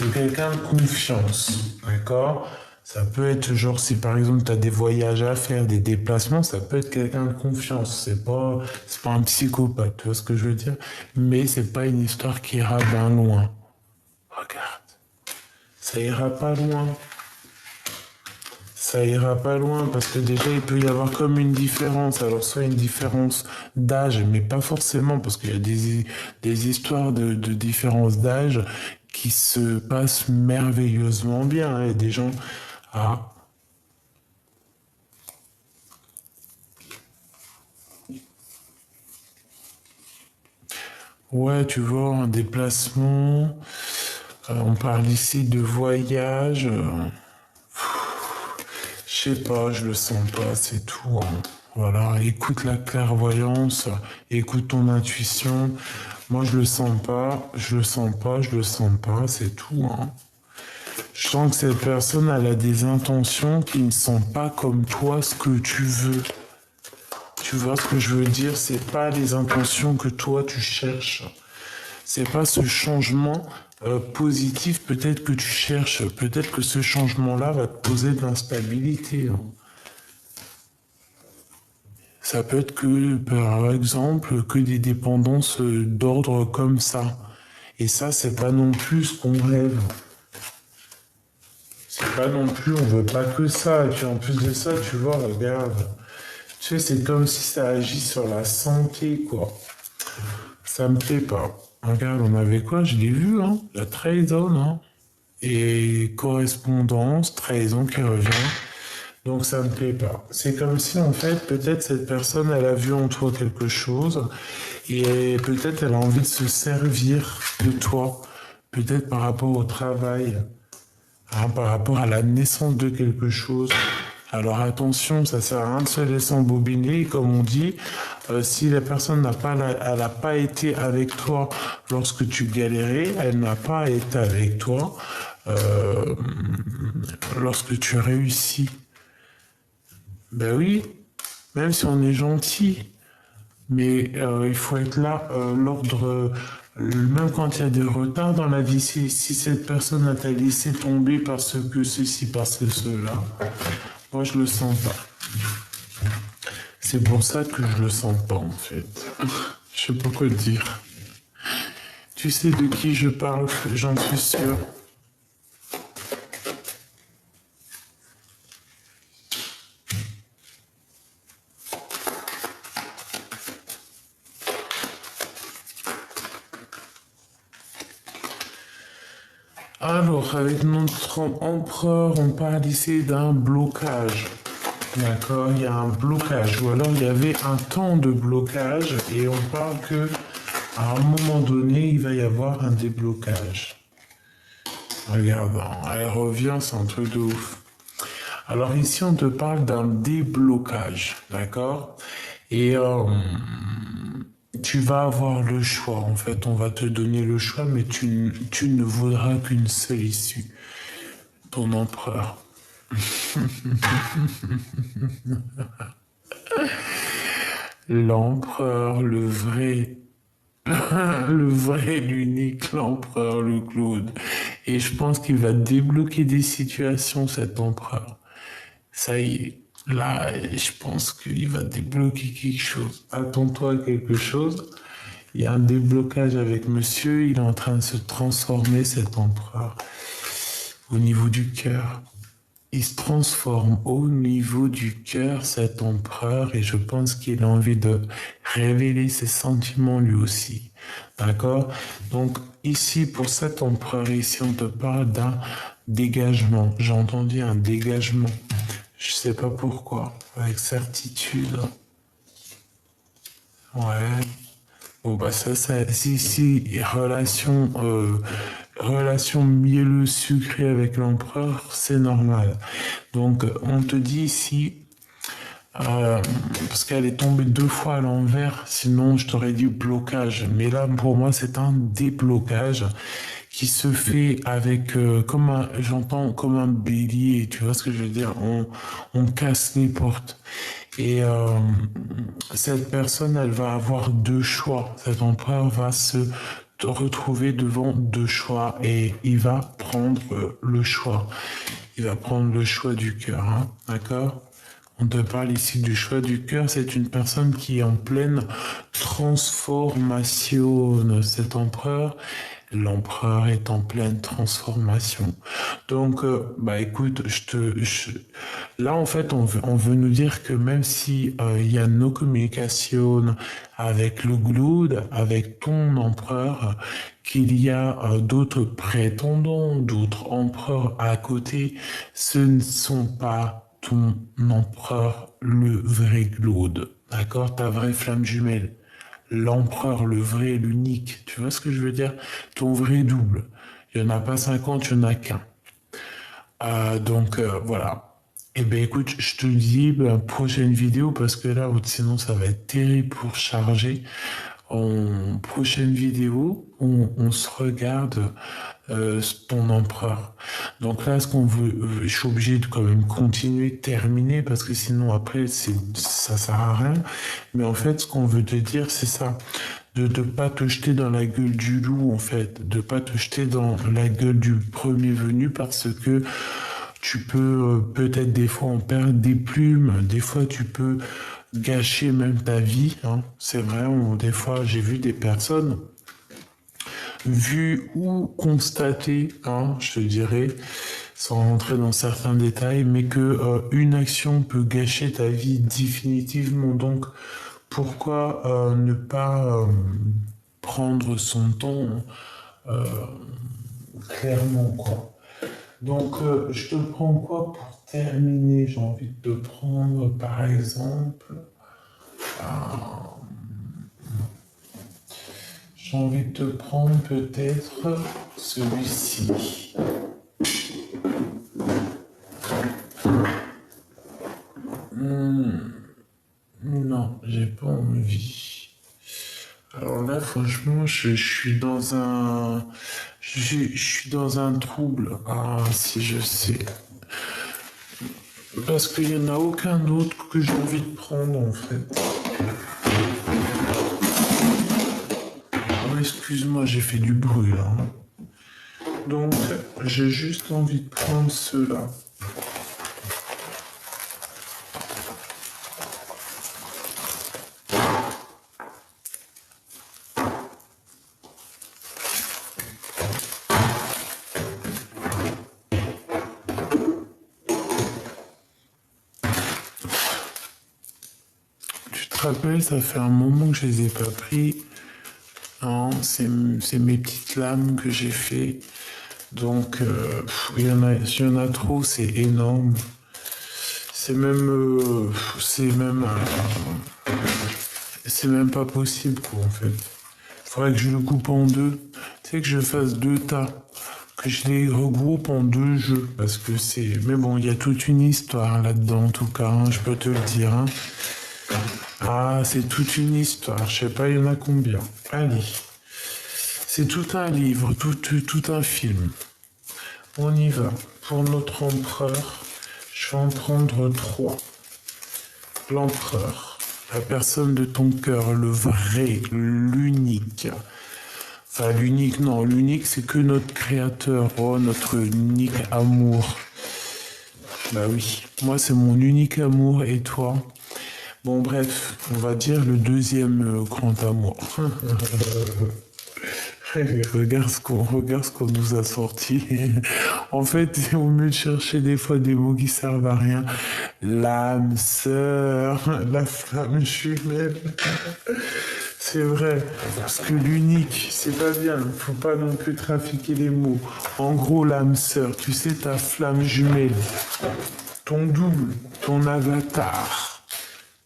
de quelqu'un de confiance, d'accord? Ça peut être genre, si par exemple tu as des voyages à faire, des déplacements, ça peut être quelqu'un de confiance. C'est pas un psychopathe, tu vois ce que je veux dire? Mais c'est pas une histoire qui ira bien loin. Regarde, ça ira pas loin. Ça ira pas loin parce que déjà il peut y avoir comme une différence. Alors soit une différence d'âge, mais pas forcément parce qu'il y a des histoires de différence d'âge qui se passent merveilleusement bien. Hein. Et des gens... Ah. Ouais, tu vois, un déplacement. On parle ici de voyage. Je sais pas, je le sens pas, c'est tout. Hein. Voilà, écoute la clairvoyance, écoute ton intuition. Moi, je le sens pas, je le sens pas, je le sens pas, c'est tout. Hein. Je sens que cette personne, elle a des intentions qui ne sont pas comme toi ce que tu veux. Tu vois ce que je veux dire? C'est pas les intentions que toi tu cherches. C'est pas ce changement positif peut-être que tu cherches. Peut-être que ce changement-là va te poser de l'instabilité. Hein. Ça peut être que, par exemple, que des dépendances d'ordre comme ça. Et ça, c'est pas non plus ce qu'on rêve. C'est pas non plus, on veut pas que ça. Et puis en plus de ça, tu vois, regarde. Tu sais, c'est comme si ça agit sur la santé, quoi. Ça me plaît pas. Regarde, on avait quoi? Je l'ai vu, hein. La trahison, hein. Et correspondance, trahison qui revient. Donc ça me plaît pas. C'est comme si en fait peut-être cette personne elle a vu en toi quelque chose et peut-être elle a envie de se servir de toi, peut-être par rapport au travail, hein, par rapport à la naissance de quelque chose. Alors attention, ça sert à rien de se laisser embobiner, comme on dit. Si la personne elle n'a pas été avec toi lorsque tu galérais, elle n'a pas été avec toi lorsque tu réussis. Ben oui, même si on est gentil, mais il faut être là, l'ordre, même quand il y a des retards dans la vie, si cette personne t'a laissé tomber parce que ceci, parce que cela, moi je le sens pas. C'est pour ça que je le sens pas en fait. Je sais pas quoi te dire. Tu sais de qui je parle, j'en suis sûr. Alors, avec notre empereur, on parle ici d'un blocage. D'accord, il y a un blocage. Ou alors il y avait un temps de blocage et on parle que à un moment donné, il va y avoir un déblocage. Regarde, elle revient, c'est un truc de ouf. Alors ici, on te parle d'un déblocage, d'accord? Et tu vas avoir le choix. En fait, on va te donner le choix, mais tu ne voudras qu'une seule issue. Ton empereur. L'empereur, le vrai. Le vrai, l'unique, l'empereur, le Claude. Et je pense qu'il va débloquer des situations, cet empereur. Ça y est. Là, je pense qu'il va débloquer quelque chose. Attends-toi à quelque chose. Il y a un déblocage avec monsieur. Il est en train de se transformer, cet empereur, au niveau du cœur. Il se transforme au niveau du cœur, cet empereur, et je pense qu'il a envie de révéler ses sentiments lui aussi. D'accord? Donc, ici, pour cet empereur, ici, on te parle d'un dégagement. J'ai entendu un dégagement. Je sais pas pourquoi. Avec certitude. Ouais. Bon, bah, si, relation mielleux sucré avec l'empereur, c'est normal. Donc, on te dit ici, parce qu'elle est tombée 2 fois à l'envers, sinon je t'aurais dit blocage. Mais là, pour moi, c'est un déblocage qui se fait avec, j'entends comme un bélier, tu vois ce que je veux dire? On casse les portes. Et cette personne, elle va avoir 2 choix. Cet empereur va se retrouver devant 2 choix et il va prendre le choix. Il va prendre le choix du cœur, hein, d'accord? On te parle ici du choix du cœur. C'est une personne qui est en pleine transformation. Cet empereur, l'empereur est en pleine transformation. Donc, bah écoute, là en fait, on veut nous dire que même si il y a nos communications avec le Glood, avec ton empereur, qu'il y a d'autres prétendants, d'autres empereurs à côté, ce ne sont pas ton empereur, le vrai Claude. D'accord? Ta vraie flamme jumelle. L'empereur, le vrai, l'unique. Tu vois ce que je veux dire? Ton vrai double. Il n'y en a pas 50, il n'y en a qu'un. Donc, voilà. Eh ben écoute, je te dis prochaine vidéo parce que là, sinon ça va être terrible pour charger. En prochaine vidéo, on se regarde ton empereur. Donc là, ce qu'on veut, je suis obligé de quand même continuer, terminer, parce que sinon après, ça sert à rien. Mais en fait, ce qu'on veut te dire, c'est ça. De ne pas te jeter dans la gueule du loup, en fait. De pas te jeter dans la gueule du premier venu, parce que tu peux peut-être des fois en perdre des plumes, des fois tu peux gâcher même ta vie, hein. C'est vrai, des fois j'ai vu des personnes, vu ou constater, hein, je te dirais, sans rentrer dans certains détails, mais que une action peut gâcher ta vie définitivement. Donc pourquoi ne pas prendre son temps clairement, quoi. Donc, je te prends quoi pour terminer? J'ai envie de te prendre, par exemple, j'ai envie de te prendre peut-être celui-ci. Non, j'ai pas envie. Alors là, franchement, je suis dans je suis dans un trouble. Ah, si je sais. Parce qu'il n'y en a aucun autre que j'ai envie de prendre, en fait. Oh, excuse-moi, j'ai fait du bruit, là, hein. Donc, j'ai juste envie de prendre ceux-là. Tu te rappelles, ça fait un moment que je les ai pas pris. Non, c'est mes petites lames que j'ai fait. Donc, il y en a trop, c'est énorme. C'est même pas possible, quoi, en fait. Faudrait que je le coupe en deux. Tu sais, que je fasse 2 tas. je les regroupe en deux jeux parce que c'est. Mais bon, il y a toute une histoire là-dedans, en tout cas, hein, je peux te le dire. Hein. Ah, c'est toute une histoire. Je sais pas, il y en a combien. Allez. C'est tout un livre, tout un film. On y va. Pour notre empereur, je vais en prendre 3. L'empereur, la personne de ton cœur, le vrai, l'unique. Enfin, l'unique, non, l'unique, c'est que notre créateur, oh, notre unique amour. Bah oui, moi, c'est mon unique amour, et toi? Bon, bref, on va dire le deuxième grand amour. Regarde ce qu'on nous a sorti. En fait, c'est au mieux de chercher des fois des mots qui servent à rien. L'âme sœur, la flamme jumelle. C'est vrai, parce que l'unique, c'est pas bien. Faut pas non plus trafiquer les mots. En gros, l'âme sœur, tu sais, ta flamme jumelle, ton double, ton avatar,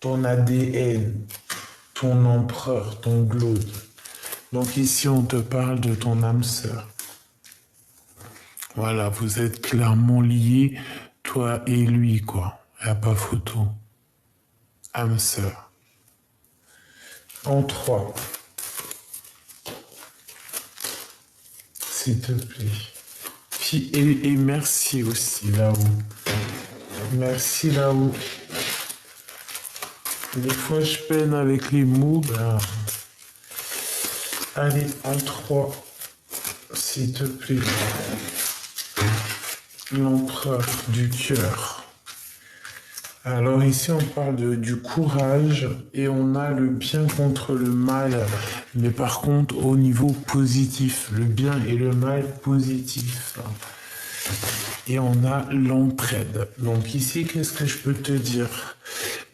ton ADN, ton empereur, ton glaude. Donc ici, on te parle de ton âme sœur. Voilà, vous êtes clairement liés, toi et lui, quoi. Y a pas photo. Âme sœur. En 3. S'il te plaît. Puis, et merci aussi, là-haut. Merci, là-haut. Des fois, je peine avec les mots, ben... Allez, en 3, s'il te plaît. L'empereur du cœur. Alors ici, on parle du courage et on a le bien contre le mal. Mais par contre, au niveau positif, le bien et le mal positif. Et on a l'entraide. Donc ici, qu'est-ce que je peux te dire?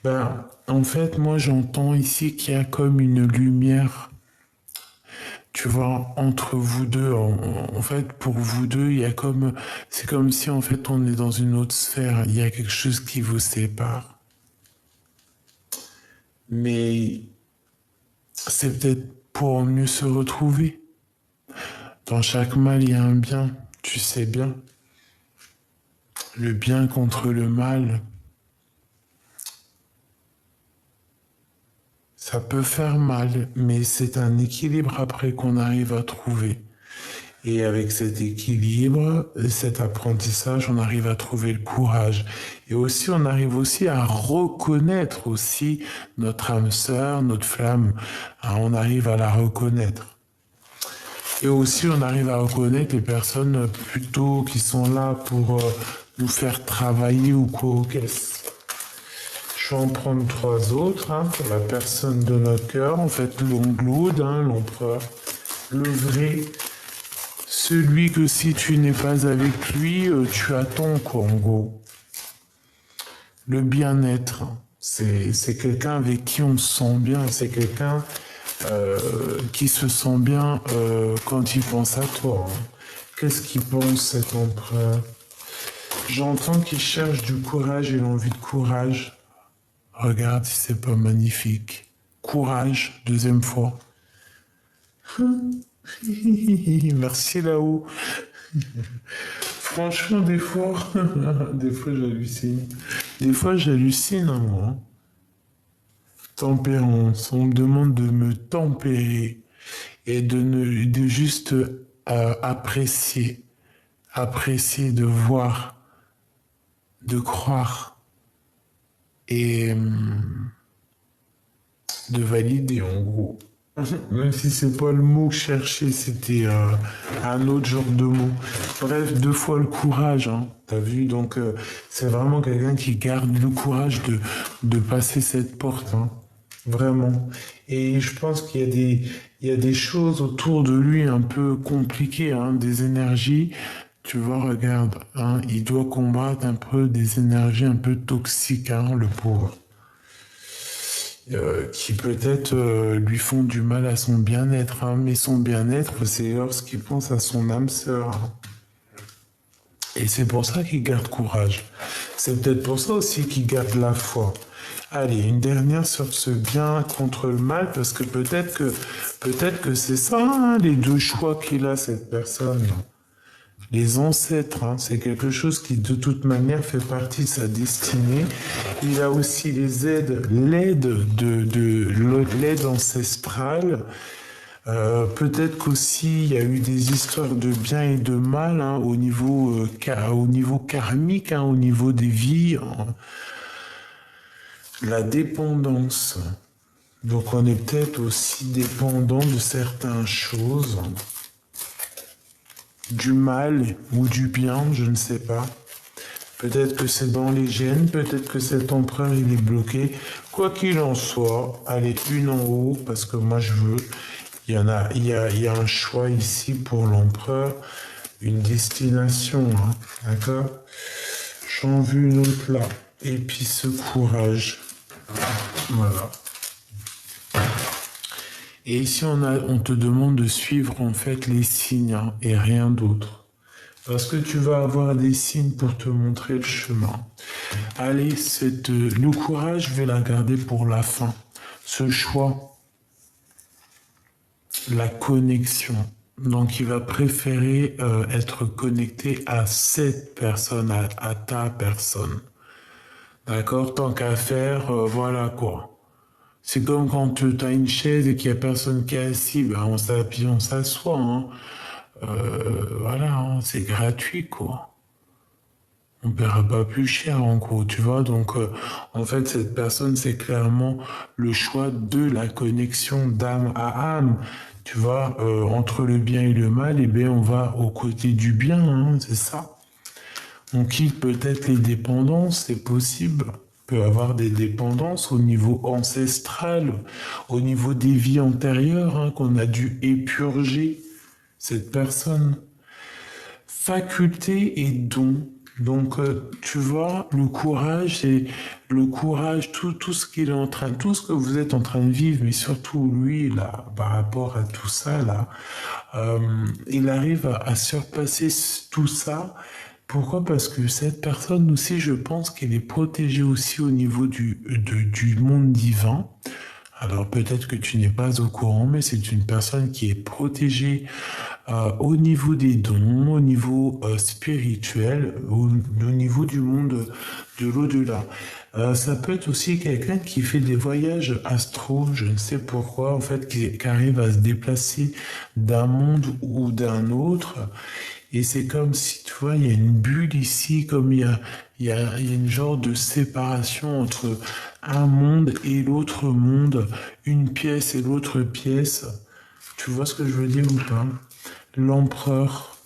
Ben, en fait, moi, j'entends ici qu'il y a comme une lumière. Tu vois, entre vous deux, en fait, pour vous deux, il y a comme, c'est comme si en fait on est dans une autre sphère, il y a quelque chose qui vous sépare. Mais c'est peut-être pour mieux se retrouver. Dans chaque mal, il y a un bien, tu sais bien. Le bien contre le mal. Ça peut faire mal, mais c'est un équilibre après qu'on arrive à trouver. Et avec cet équilibre, cet apprentissage, on arrive à trouver le courage. Et aussi, on arrive aussi à reconnaître aussi notre âme sœur, notre flamme. On arrive à la reconnaître. Et aussi, on arrive à reconnaître les personnes plutôt qui sont là pour nous faire travailler ou quoi. Je vais en prendre 3 autres, pour la personne de notre cœur, en fait, l'onglode, l'empereur, le vrai, celui que si tu n'es pas avec lui, tu attends, quoi, en gros. Le bien-être, c'est quelqu'un avec qui on se sent bien, c'est quelqu'un qui se sent bien quand il pense à toi. Qu'est-ce qu'il pense, cet empereur? J'entends qu'il cherche du courage et l'envie de courage. Regarde si c'est pas magnifique. Courage, deuxième fois. Merci là-haut. Franchement, des fois j'hallucine. Des fois j'hallucine, moi. Tempérance. On me demande de me tempérer et de juste apprécier, de voir, de croire. Et de valider en gros. Même si c'est pas le mot que je cherchais, c'était un autre genre de mot. Bref, 2 fois le courage, t'as vu, donc c'est vraiment quelqu'un qui garde le courage de passer cette porte, vraiment. Et je pense qu'il y a des choses autour de lui un peu compliquées, des énergies. Tu vois, regarde, il doit combattre un peu des énergies un peu toxiques, le pauvre. Qui peut-être lui font du mal à son bien-être. Mais son bien-être, c'est lorsqu'il pense à son âme sœur. Et c'est pour ça qu'il garde courage. C'est peut-être pour ça aussi qu'il garde la foi. Allez, une dernière sur ce bien contre le mal, parce que peut-être que c'est ça, les 2 choix qu'il a, cette personne. Les ancêtres, hein, c'est quelque chose qui de toute manière fait partie de sa destinée. Il a aussi les aides, l'aide ancestrale. Peut-être qu'aussi il y a eu des histoires de bien et de mal hein, au niveau karmique, hein, au niveau des vies, hein. La dépendance. Donc on est peut-être aussi dépendant de certaines choses, du mal ou du bien, je ne sais pas. Peut-être que c'est dans les gènes, peut-être que cet empereur il est bloqué. Quoi qu'il en soit, allez, une en haut, parce que moi je veux. Il y a un choix ici pour l'empereur, une destination, hein, d'accord? J'en veux une autre là. Et puis ce courage. Voilà. Et ici, on te demande de suivre en fait les signes hein, et rien d'autre. Parce que tu vas avoir des signes pour te montrer le chemin. Allez, le courage, je vais la garder pour la fin. Ce choix, la connexion. Donc, il va préférer être connecté à cette personne, à ta personne. D'accord? Tant qu'à faire, voilà quoi. C'est comme quand tu as une chaise et qu'il n'y a personne qui est assis, ben on s'appuie, on s'assoit. Hein. Voilà, hein, c'est gratuit quoi. On ne paiera pas plus cher en gros, tu vois. Donc en fait, cette personne, c'est clairement le choix de la connexion d'âme à âme. Tu vois, entre le bien et le mal, eh bien, on va au côté du bien, hein, c'est ça. On quitte peut-être les dépendances, c'est possible. On peut avoir des dépendances au niveau ancestral, au niveau des vies antérieures hein, qu'on a dû épurger cette personne. Faculté et don. Donc, tu vois, le courage, c'est le courage, tout ce qu'il est en train, tout ce que vous êtes en train de vivre, mais surtout lui, là, par rapport à tout ça, là, il arrive à surpasser tout ça. Pourquoi? Parce que cette personne aussi, je pense qu'elle est protégée aussi au niveau du monde divin. Alors peut-être que tu n'es pas au courant, mais c'est une personne qui est protégée au niveau des dons, au niveau spirituel, au niveau du monde de l'au-delà. Ça peut être aussi quelqu'un qui fait des voyages astro, je ne sais pourquoi, en fait, qui arrive à se déplacer d'un monde ou d'un autre. Et c'est comme si, tu vois, il y a une bulle ici, comme il y a une genre de séparation entre un monde et l'autre monde, une pièce et l'autre pièce. Tu vois ce que je veux dire ou pas? L'empereur,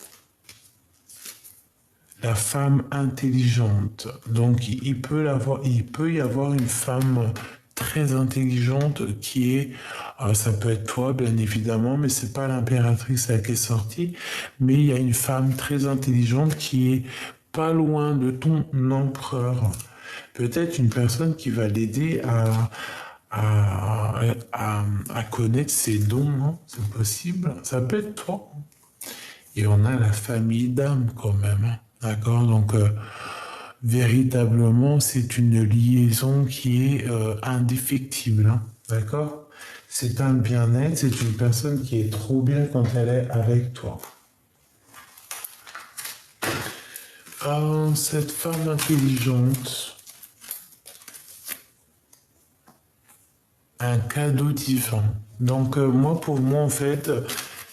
la femme intelligente. Donc il peut y avoir une femme très intelligente qui est, ça peut être toi bien évidemment, mais c'est pas l'impératrice qui est sortie, mais il y a une femme très intelligente qui est pas loin de ton empereur. Peut-être une personne qui va l'aider à connaître ses dons, hein. C'est possible. Ça peut être toi. Et on a la famille d'âme quand même, hein. D'accord? Donc, véritablement, c'est une liaison qui est indéfectible, hein. D'accord? C'est un bien-être, c'est une personne qui est trop bien quand elle est avec toi. Cette femme intelligente, un cadeau divin. Donc, pour moi, en fait,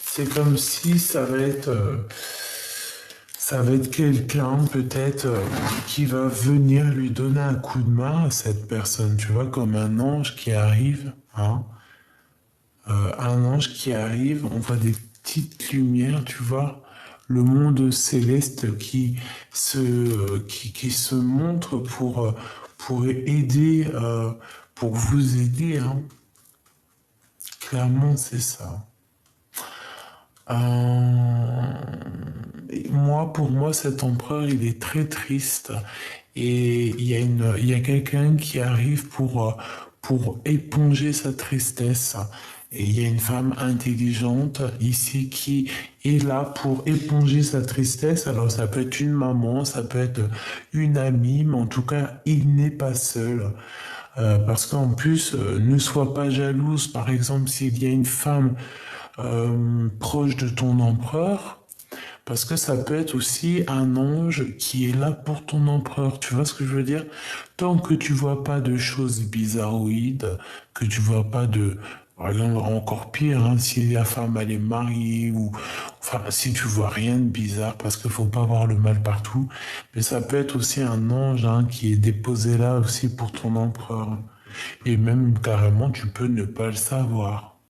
c'est comme si ça va être quelqu'un peut-être qui va venir lui donner un coup de main à cette personne, tu vois, comme un ange qui arrive, hein. Un ange qui arrive, on voit des petites lumières, tu vois, le monde céleste qui se montre pour aider, pour vous aider, hein. Clairement, c'est ça. Pour moi, cet empereur, il est très triste. Et il y a quelqu'un qui arrive pour éponger sa tristesse. Et il y a une femme intelligente ici qui est là pour éponger sa tristesse. Alors ça peut être une maman, ça peut être une amie, mais en tout cas, il n'est pas seul. Parce qu'en plus, ne sois pas jalouse. Par exemple, s'il y a une femme proche de ton empereur, Parce que ça peut être aussi un ange qui est là pour ton empereur. Tu vois ce que je veux dire? Tant que tu vois pas de choses bizarroïdes, que tu vois pas de... Par exemple, encore pire, hein, si la femme elle est mariée ou... Enfin, si tu vois rien de bizarre, parce qu'il faut pas voir le mal partout. Mais ça peut être aussi un ange hein, qui est déposé là aussi pour ton empereur. Et même carrément, tu peux ne pas le savoir.